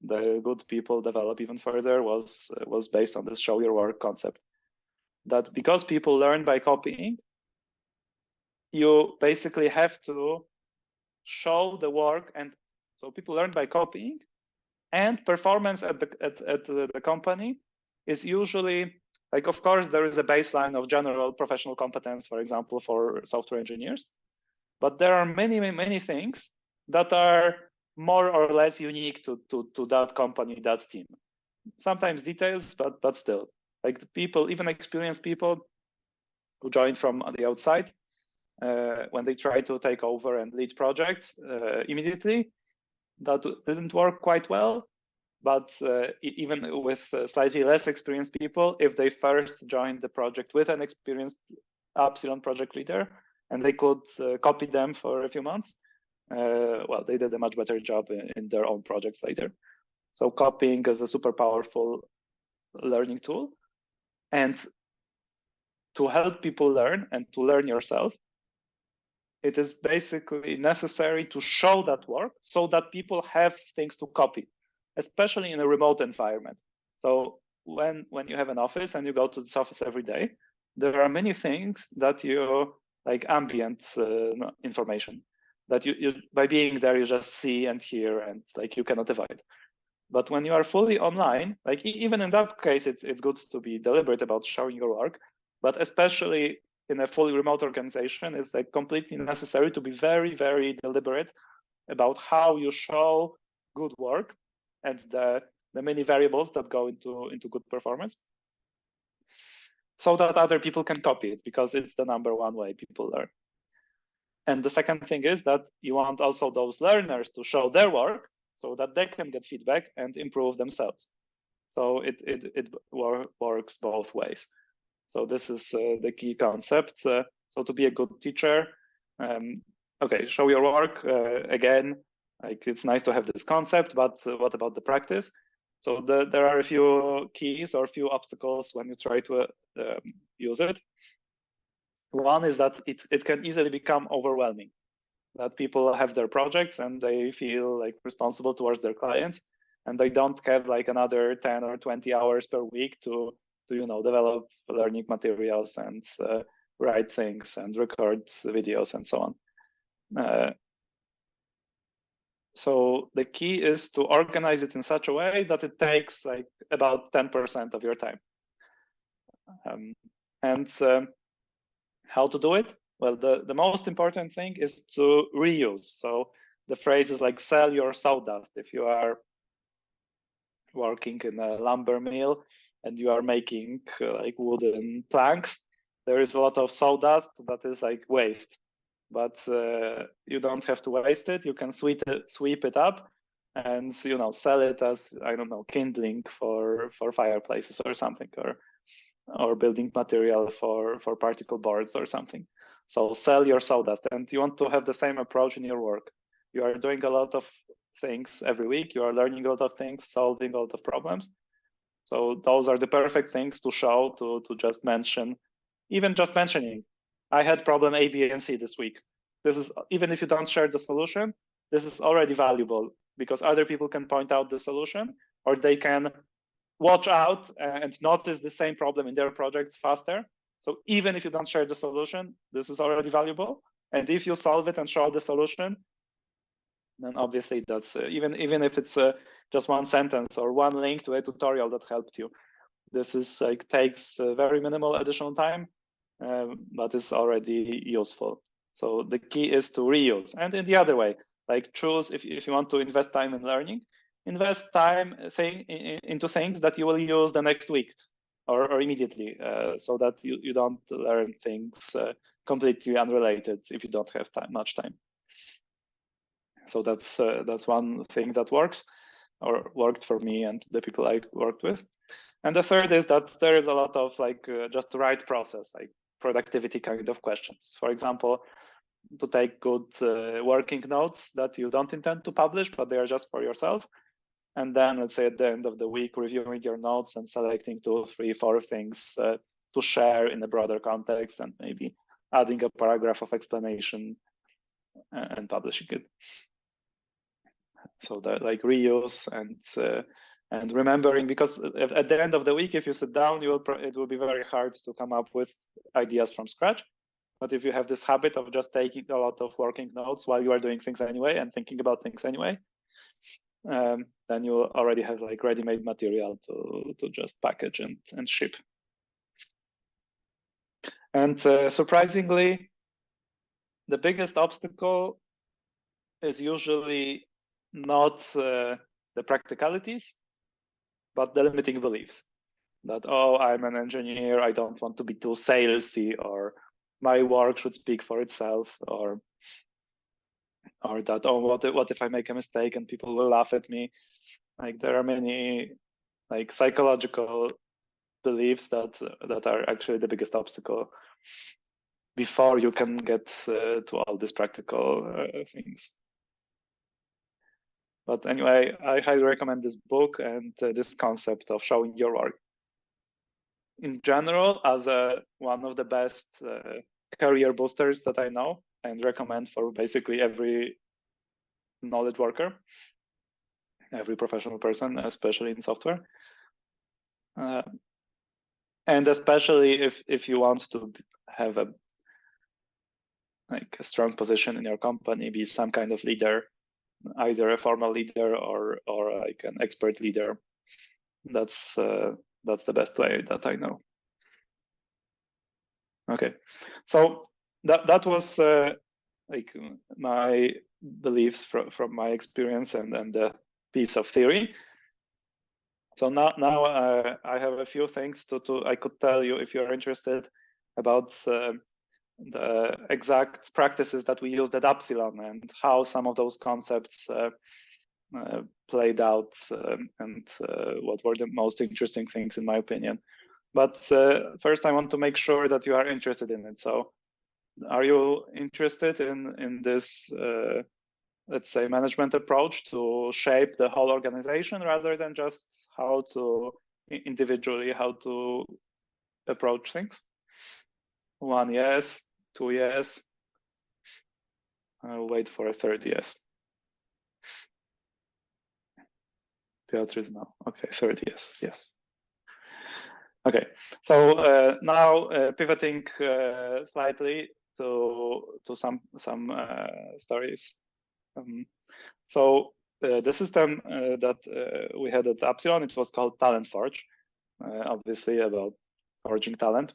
the good people develop even further was based on this show your work concept. That because people learn by copying, you basically have to show the work, and so people learn by copying, and performance at the company is usually, like, of course, there is a baseline of general professional competence, for example, for software engineers, but there are many things that are more or less unique to that company, that team. Sometimes details, but still, like the people, even experienced people who joined from the outside, when they try to take over and lead projects immediately, that didn't work quite well. But even with slightly less experienced people, if they first joined the project with an experienced Apsion project leader and they could copy them for a few months, well, they did a much better job in their own projects later. So copying is a super powerful learning tool. And to help people learn and to learn yourself, it is basically necessary to show that work so that people have things to copy, especially in a remote environment. So when you have an office and you go to this office every day, there are many things that you, like ambient information, that you by being there, you just see and hear, and like you cannot avoid. But when you are fully online, like even in that case, it's good to be deliberate about showing your work, but especially in a fully remote organization, it's like completely necessary to be very deliberate about how you show good work and the the many variables that go into good performance, so that other people can copy it, because it's the #1 way people learn. And the second thing is that you want also those learners to show their work so that they can get feedback and improve themselves. So it works both ways. So this is the key concept. So to be a good teacher, okay, show your work. Again, like, it's nice to have this concept, but what about the practice? So there are a few keys or a few obstacles when you try to use it. One is that it can easily become overwhelming, that people have their projects and they feel like responsible towards their clients, and they don't have like another 10 or 20 hours per week to develop learning materials and write things and record videos and so on. So the key is to organize it in such a way that it takes like about 10% of your time. How to do it? Well, the most important thing is to reuse. So the phrase is like, sell your sawdust. If you are working in a lumber mill and you are making like wooden planks, there is a lot of sawdust that is like waste. But you don't have to waste it. You can sweep it up and sell it as, I don't know, kindling for fireplaces or something, or building material for particle boards or something. So sell your sawdust, and you want to have the same approach in your work. You are doing a lot of things every week. You are learning a lot of things, solving a lot of problems. So those are the perfect things to show, to just mention. Even just mentioning, I had problem A, B, and C this week. This is, even if you don't share the solution, this is already valuable, because other people can point out the solution, or they can watch out and notice the same problem in their projects faster. So even if you don't share the solution, this is already valuable. And if you solve it and show the solution, then obviously that's even if it's just one sentence or one link to a tutorial that helped you. This is like takes very minimal additional time, but it's already useful. So the key is to reuse. And in the other way, like choose, if you want to invest time in learning, invest time into things that you will use the next week or immediately, so that you don't learn things completely unrelated if you don't have much time. So that's one thing that works, or worked for me and the people I worked with. And the third is that there is a lot of like just the right process, like productivity kind of questions. For example, to take good working notes that you don't intend to publish, but they are just for yourself. And then let's say at the end of the week, reviewing your notes and selecting 2, 3, 4 things to share in a broader context, and maybe adding a paragraph of explanation and publishing it. So that like reuse and remembering, because at the end of the week, if you sit down, it will be very hard to come up with ideas from scratch. But if you have this habit of just taking a lot of working notes while you are doing things anyway and thinking about things anyway, then you already have like ready-made material to just package and ship. And surprisingly, the biggest obstacle is usually not the practicalities, but the limiting beliefs. That, oh, I'm an engineer, I don't want to be too salesy, or my work should speak for itself, or that, oh, what if I make a mistake and people will laugh at me? Like there are many like psychological beliefs that are actually the biggest obstacle before you can get to all these practical things. But anyway, I highly recommend this book and this concept of showing your work. In general, as one of the best career boosters that I know and recommend for basically every knowledge worker, every professional person, especially in software. And especially if you want to have a strong position in your company, be some kind of leader, either a formal leader or like an expert leader. That's the best way that I know. Okay, so that was like my beliefs from my experience and the piece of theory. So now I have a few things I could tell you if you're interested about the exact practices that we used at Upsilon and how some of those concepts played out and what were the most interesting things in my opinion. But first I want to make sure that you are interested in it. So are you interested in this, let's say, management approach to shape the whole organization rather than just how to individually, how to approach things? 1 yes, 2 yes. I'll wait for a third yes. Piotr is no. Okay, third yes, yes. Okay, so now pivoting slightly to some stories. So the system that we had at Upsilon, it was called Talent Forge, obviously about forging talent.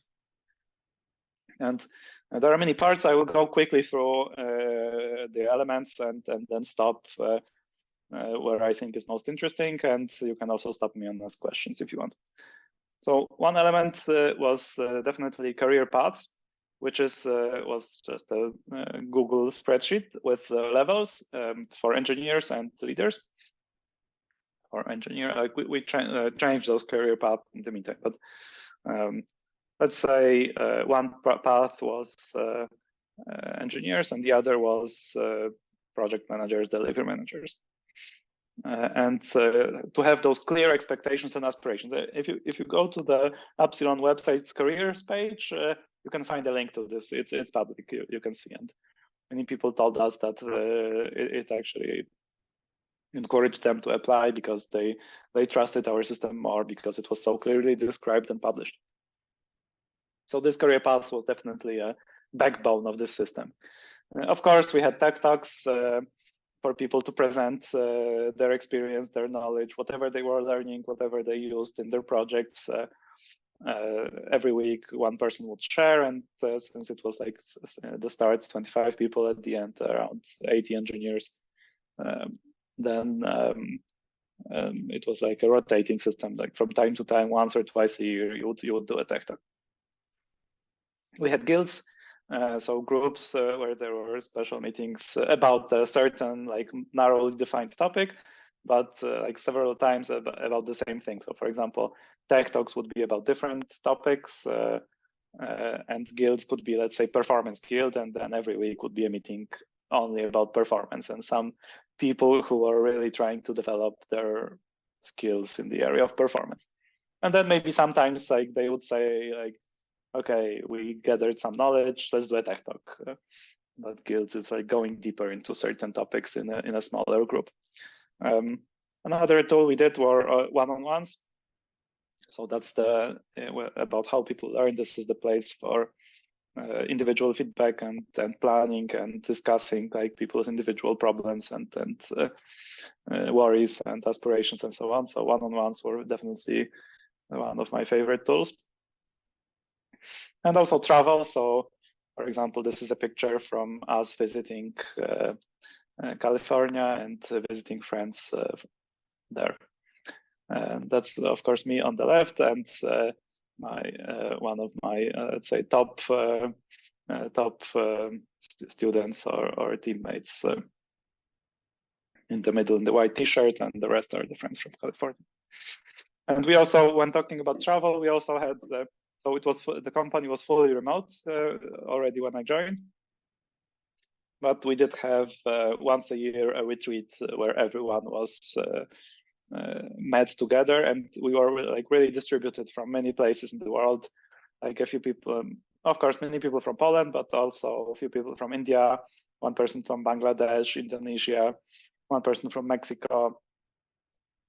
And there are many parts. I will go quickly through the elements and then stop where I think is most interesting. And you can also stop me and ask questions if you want. So one element was definitely career paths, which was just a Google spreadsheet with levels for engineers and leaders. For engineer, like we changed those career paths in the meantime. But let's say one path was engineers and the other was project managers, delivery managers. And to have those clear expectations and aspirations. If you go to the Upsilon website's careers page, you can find a link to this. It's public. You can see. And many people told us that it actually encouraged them to apply because they trusted our system more because it was so clearly described and published. So this career path was definitely a backbone of this system. Of course, we had tech talks for people to present their experience, their knowledge, whatever they were learning, whatever they used in their projects. Every week, one person would share, and since it was like the start, 25 people, at the end, around 80 engineers, then it was like a rotating system. Like from time to time, once or twice a year, you would do a tech talk. We had guilds. So groups where there were special meetings about a certain like narrowly defined topic, but like several times about the same thing. So for example, tech talks would be about different topics and guilds could be, let's say, performance guild, and then every week would be a meeting only about performance and some people who are really trying to develop their skills in the area of performance. And then maybe sometimes like they would say like, okay, we gathered some knowledge, let's do a tech talk. But guilds is like going deeper into certain topics in a smaller group. Another tool we did were one-on-ones. So that's about how people learn. This is the place for individual feedback and planning and discussing like people's individual problems and worries and aspirations and so on. So one-on-ones were definitely one of my favorite tools. And also travel. So, for example, this is a picture from us visiting California and visiting friends there. And that's, of course, me on the left, and one of my let's say top students or teammates in the middle in the white T-shirt, and the rest are the friends from California. And we also, when talking about travel, we also had so it was the company was fully remote already when I joined, but we did have once a year a retreat where everyone was met together, and we were like really distributed from many places in the world. Like a few people, of course, many people from Poland, but also a few people from India, one person from Bangladesh, Indonesia, one person from Mexico,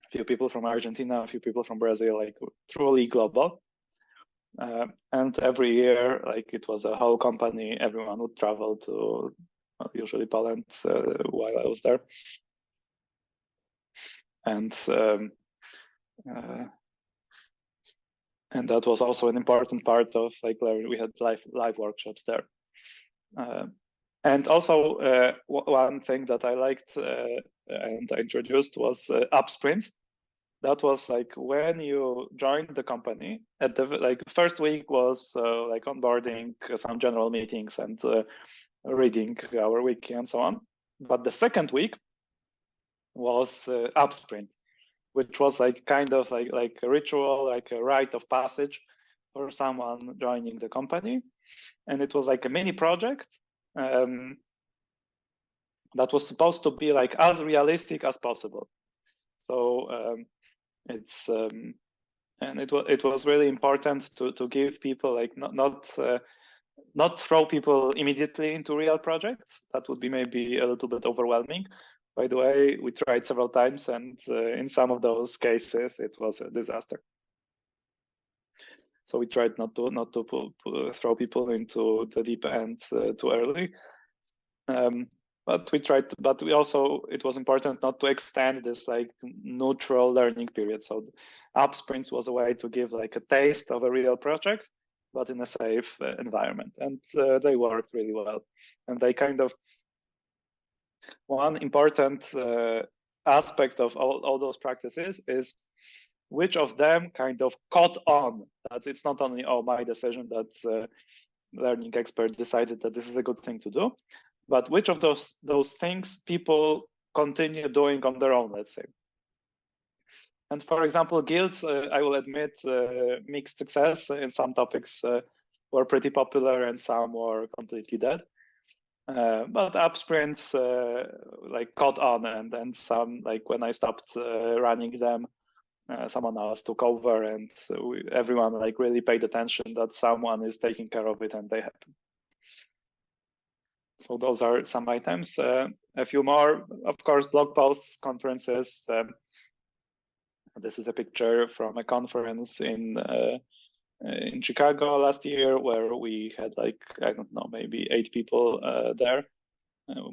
a few people from Argentina, a few people from Brazil, like truly global. And every year, like it was a whole company, everyone would travel to usually Poland while I was there. And that was also an important part of like we had live workshops there. And also one thing that I liked and I introduced was up sprints. that was like when you joined the company. At the like first week was like onboarding, some general meetings, and reading our wiki and so on. But the second week was up sprint, which was like kind of like a ritual, like a rite of passage for someone joining the company, and it was like a mini project that was supposed to be like as realistic as possible. So it's and it was really important to give people like not throw people immediately into real projects. That would be maybe a little bit overwhelming. By the way, we tried several times, and in some of those cases, it was a disaster. So we tried not to throw people into the deep end too early. But we tried, but we also, it was important not to extend this like neutral learning period. So up sprints was a way to give like a taste of a real project, but in a safe environment. And they worked really well. And they kind of, one important aspect of all those practices is which of them kind of caught on that it's not only, oh, my decision that learning expert decided that this is a good thing to do, but which of those things people continue doing on their own, let's say. And for example, guilds, I will admit, mixed success. In some topics were pretty popular and some were completely dead. But up sprints like caught on, and then some, like when I stopped running them, someone else took over, and everyone like really paid attention that someone is taking care of it, and they happen. So those are some items. A few more, of course, blog posts, conferences. This is a picture from a conference in Chicago last year, where we had like, I don't know, maybe 8 people there,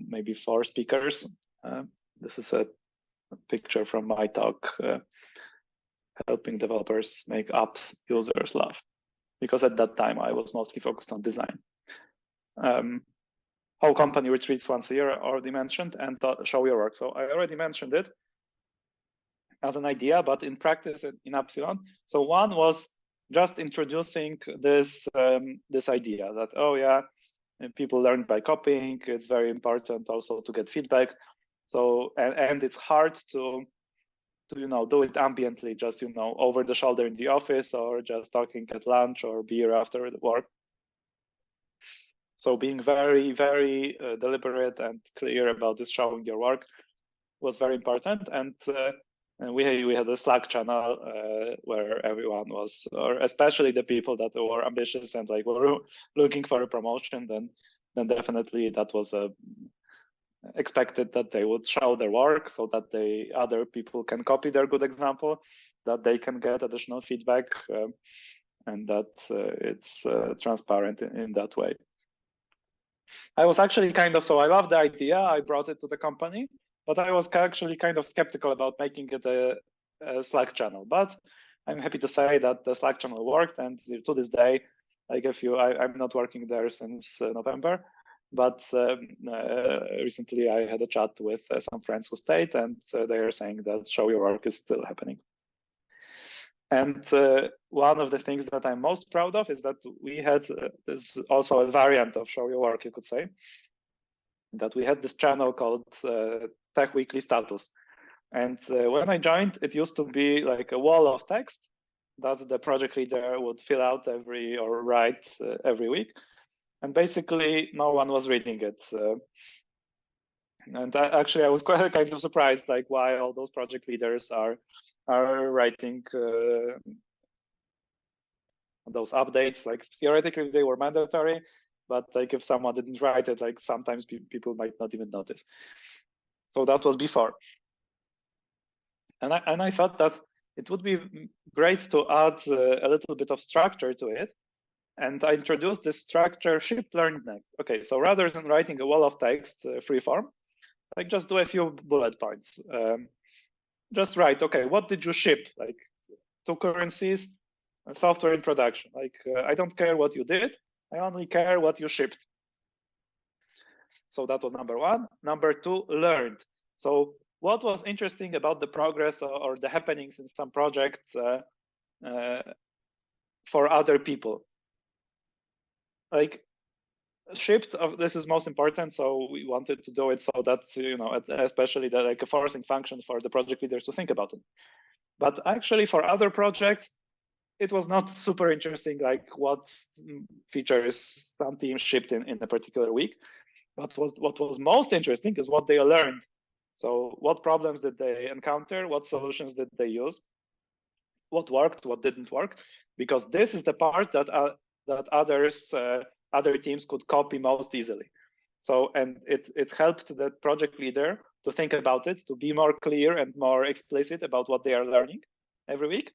maybe 4 speakers. This is a picture from my talk, helping developers make apps users love, because at that time I was mostly focused on design. Whole company retreats once a year, I already mentioned, and show your work. So I already mentioned it as an idea, but in practice in Epsilon. So one was just introducing this this idea that, oh yeah, people learn by copying. It's very important also to get feedback. So and it's hard to do it ambiently, just over the shoulder in the office, or just talking at lunch or beer after work. So being very, very deliberate and clear about this showing your work was very important. And we had a Slack channel where everyone was, or especially the people that were ambitious and like were looking for a promotion, then definitely that was expected that they would show their work so that other people can copy their good example, that they can get additional feedback, and that it's transparent in that way. I was actually so I love the idea. I brought it to the company, but I was actually kind of skeptical about making it a Slack channel. But I'm happy to say that the Slack channel worked, and to this day, like I'm not working there since November, but recently I had a chat with some friends who stayed, and they are saying that show your work is still happening. And one of the things that I'm most proud of is that we had this also a variant of show your work, you could say, that we had this channel called Tech Weekly Status. And when I joined, it used to be like a wall of text that the project leader would fill out or write every week. And basically, no one was reading it. And actually, I was quite kind of surprised, like why all those project leaders are writing those updates. Like theoretically, they were mandatory, but like if someone didn't write it, like sometimes people might not even notice. So that was before. And I thought that it would be great to add a little bit of structure to it. And I introduced this structure, ship, learn, next. Okay, so rather than writing a wall of text free form, like just do a few bullet points. Just write, okay, what did you ship? Like 2 currencies, software in production. Like I don't care what you did, I only care what you shipped. So that was number 1. Number 2, learned. So what was interesting about the progress or the happenings in some projects for other people. Like shipped, this is most important, so we wanted to do it so that, especially like a forcing function for the project leaders to think about it. But actually for other projects, it was not super interesting, like what features some teams shipped in a particular week. But what was most interesting is what they learned. So what problems did they encounter? What solutions did they use? What worked? What didn't work? Because this is the part that other teams could copy most easily. So, and it helped the project leader to think about it, to be more clear and more explicit about what they are learning every week.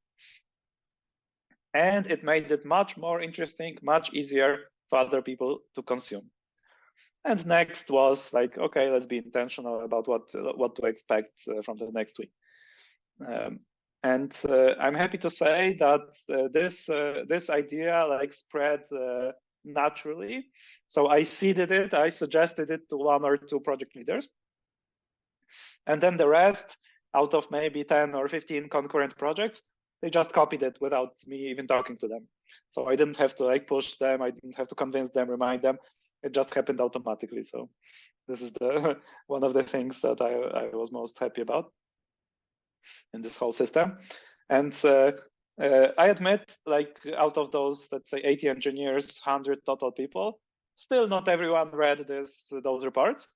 And it made it much more interesting, much easier for other people to consume. And next was like, okay, let's be intentional about what to expect from the next week. And I'm happy to say that this idea like spread naturally. So I seeded it, I suggested it to 1 or 2 project leaders. And then the rest, out of maybe 10 or 15 concurrent projects, they just copied it without me even talking to them. So I didn't have to like push them, I didn't have to convince them, remind them. It just happened automatically. So this is one of the things that I was most happy about in this whole system. And I admit, like out of those, let's say 80 engineers, 100 total people, still not everyone read those reports,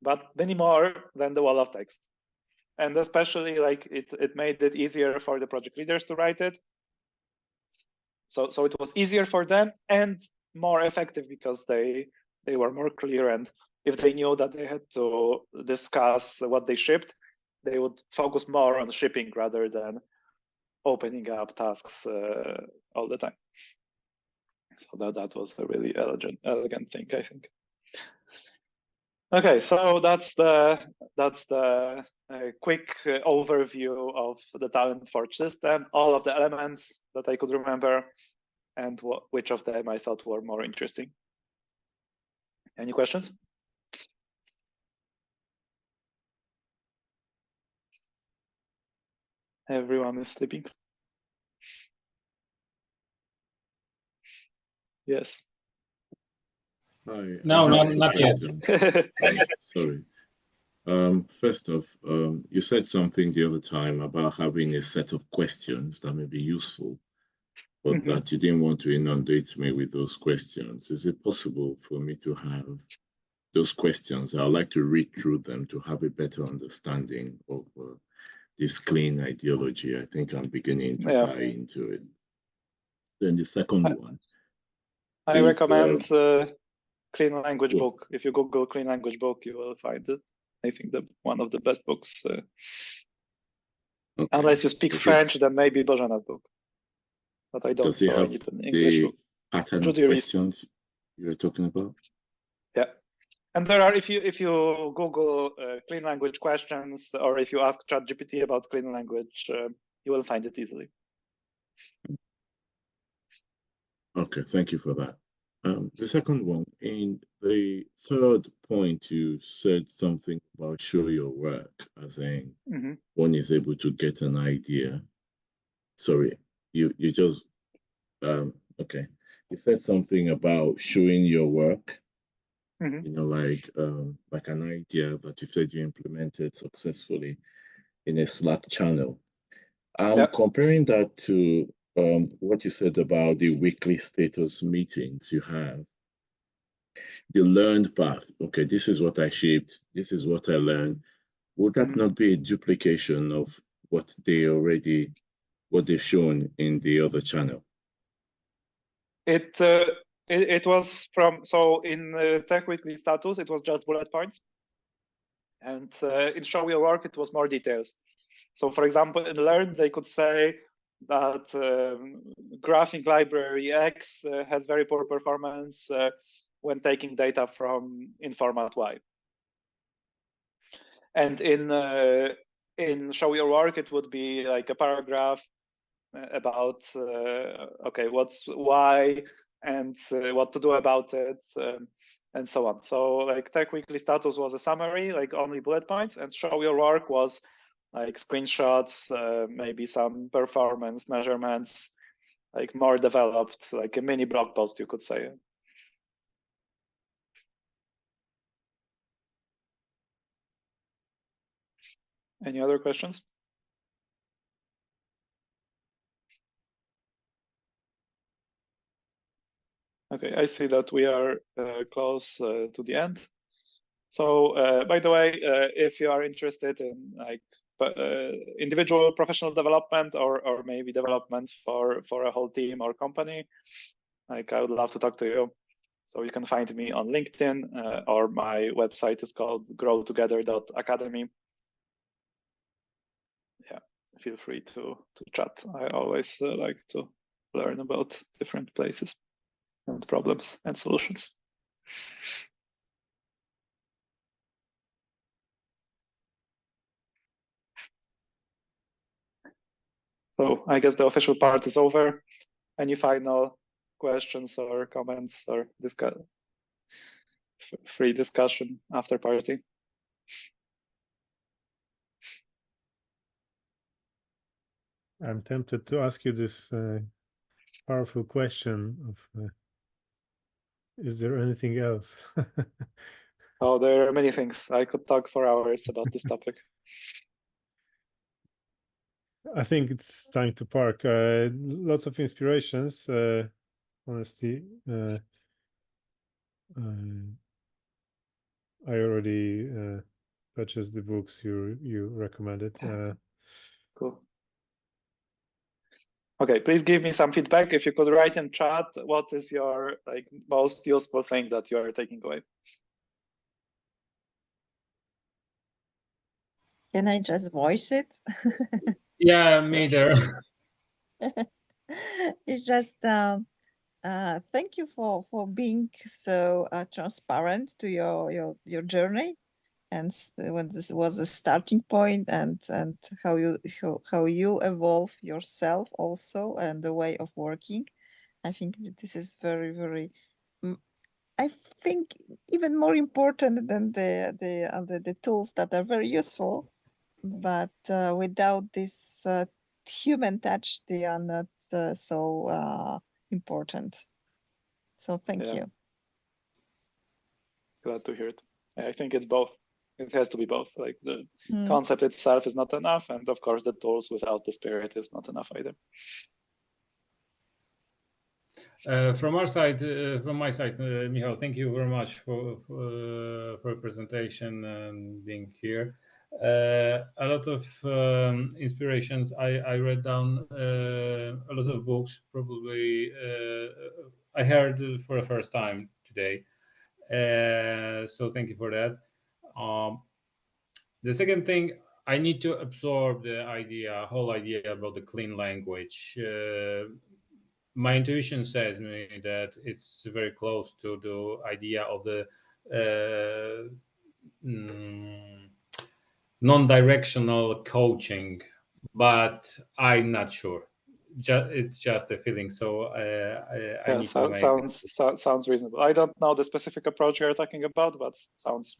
but many more than the wall of text. And especially like it made it easier for the project leaders to write it. So it was easier for them and more effective because they were more clear, and if they knew that they had to discuss what they shipped, they would focus more on shipping rather than opening up tasks all the time. So that was a really elegant thing, I think. Okay, so that's the quick overview of the Talent Forge system, all of the elements that I could remember, and which of them I thought were more interesting. Any questions? Everyone is sleeping. Yes. Hi. No, not yet. Sorry. First off, you said something the other time about having a set of questions that may be useful, but that you didn't want to inundate me with those questions. Is it possible for me to have those questions? I'd like to read through them to have a better understanding of this clean ideology. I think I'm beginning to buy into it. Then the second one. I recommend Clean Language Book. If you Google Clean Language Book, you will find it. I think one of the best books. Okay. Unless you speak French, then maybe Bożena's book. But I don't. Does it have an English book. Pattern of questions you're talking about? Yeah, and there are, if you Google clean language questions, or if you ask ChatGPT about clean language, you will find it easily. Okay, thank you for that. The second one, in the third point, you said something about show your work, as in one is able to get an idea. Sorry, you just, okay. You said something about showing your work, you know, like an idea that you said you implemented successfully in a Slack channel. I'm comparing that to what you said about the weekly status meetings you have. The learned path. Okay, this is what I shaped. This is what I learned. Would that not be a duplication of what they've shown in the other channel? It was from, so in Tech Weekly status, it was just bullet points. And in Show Your Work, it was more details. So for example, in Learn, they could say that graphing library X has very poor performance when taking data from in format Y. And in Show Your Work, it would be like a paragraph about okay, what's why and what to do about it. and so on. So like Tech Weekly status was a summary, like only bullet points, and show your work was like screenshots, maybe some performance measurements, like more developed, like a mini blog post, you could say. Any other questions? Okay, I see that we are close to the end. So, by the way, if you are interested in like individual professional development or maybe development for a whole team or company, like I would love to talk to you. So you can find me on LinkedIn or my website is called growtogether.academy. Yeah, feel free to chat. I always like to learn about different places and problems and solutions. So I guess the official part is over. Any final questions or comments or free discussion after party? I'm tempted to ask you this powerful question of is there anything else? Oh, there are many things. I could talk for hours about this topic. I think it's time to park. Lots of inspirations, honestly. I already purchased the books you recommended. Cool. Okay, please give me some feedback. If you could write in chat, what is your like most useful thing that you are taking away? Can I just voice it? Yeah, me there. It's just thank you for being so transparent to your journey, and when this was a starting point, and how you evolve yourself also, and the way of working. I think that this is very, very I think even more important than the tools that are very useful, but without this human touch, they are not so important. So thank you. Glad to hear it. I think it's both. It has to be both. Like the concept itself is not enough, and of course the tools without the spirit is not enough either. From my side, Michał, thank you very much for your presentation and being here. A lot of inspirations. I read down a lot of books. Probably I heard for the first time today. So thank you for that. The second thing, I need to absorb the whole idea about the clean language. My intuition says me that it's very close to the idea of the non-directional coaching, but I'm not sure. It's just a feeling. So I need to make sounds reasonable. I don't know the specific approach you're talking about, but sounds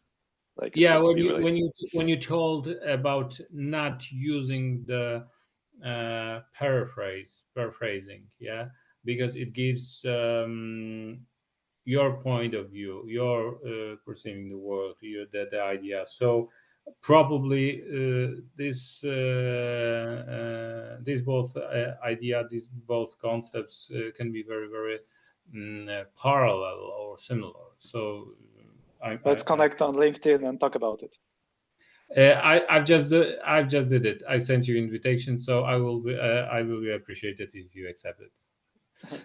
like when you told about not using the paraphrasing, because it gives your point of view, your perceiving the world, the idea. So probably these both these both concepts can be very, very parallel or similar. So let's connect on LinkedIn and talk about it. I've just did it. I sent you invitation, so I will be appreciated if you accept it.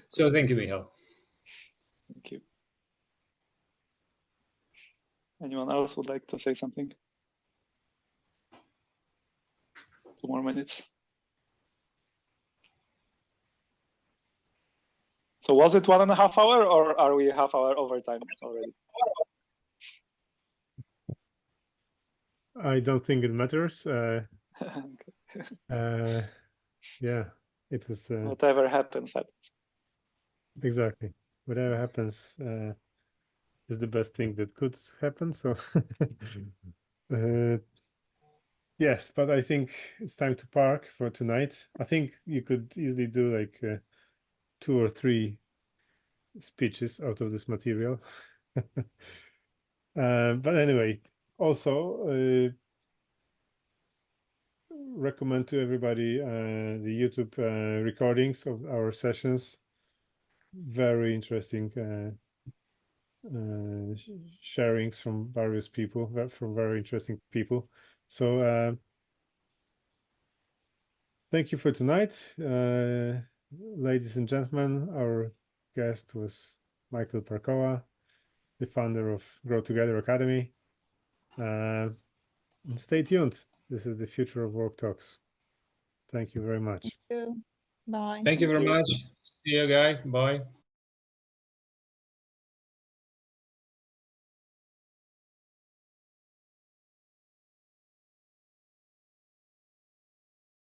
So thank you, Michał. Thank you. Anyone else would like to say something? 2 more minutes. So was it 1.5 hours, or are we half hour overtime already? I don't think it matters. Yeah, it was. Whatever happens, happens. Exactly. Whatever happens, the is the best thing that could happen. So yes, but I think it's time to park for tonight. I think you could easily do like 2 or 3 speeches out of this material. But anyway, also recommend to everybody the YouTube recordings of our sessions. Very interesting sharings from various people, from very interesting people. So thank you for tonight, ladies and gentlemen. Our guest was Michał Parkoła, the founder of Grow Together Academy. And stay tuned. This is the Future of Work Talks. Thank you very much. Thank you. Bye. Thank you very much. See you guys. Bye.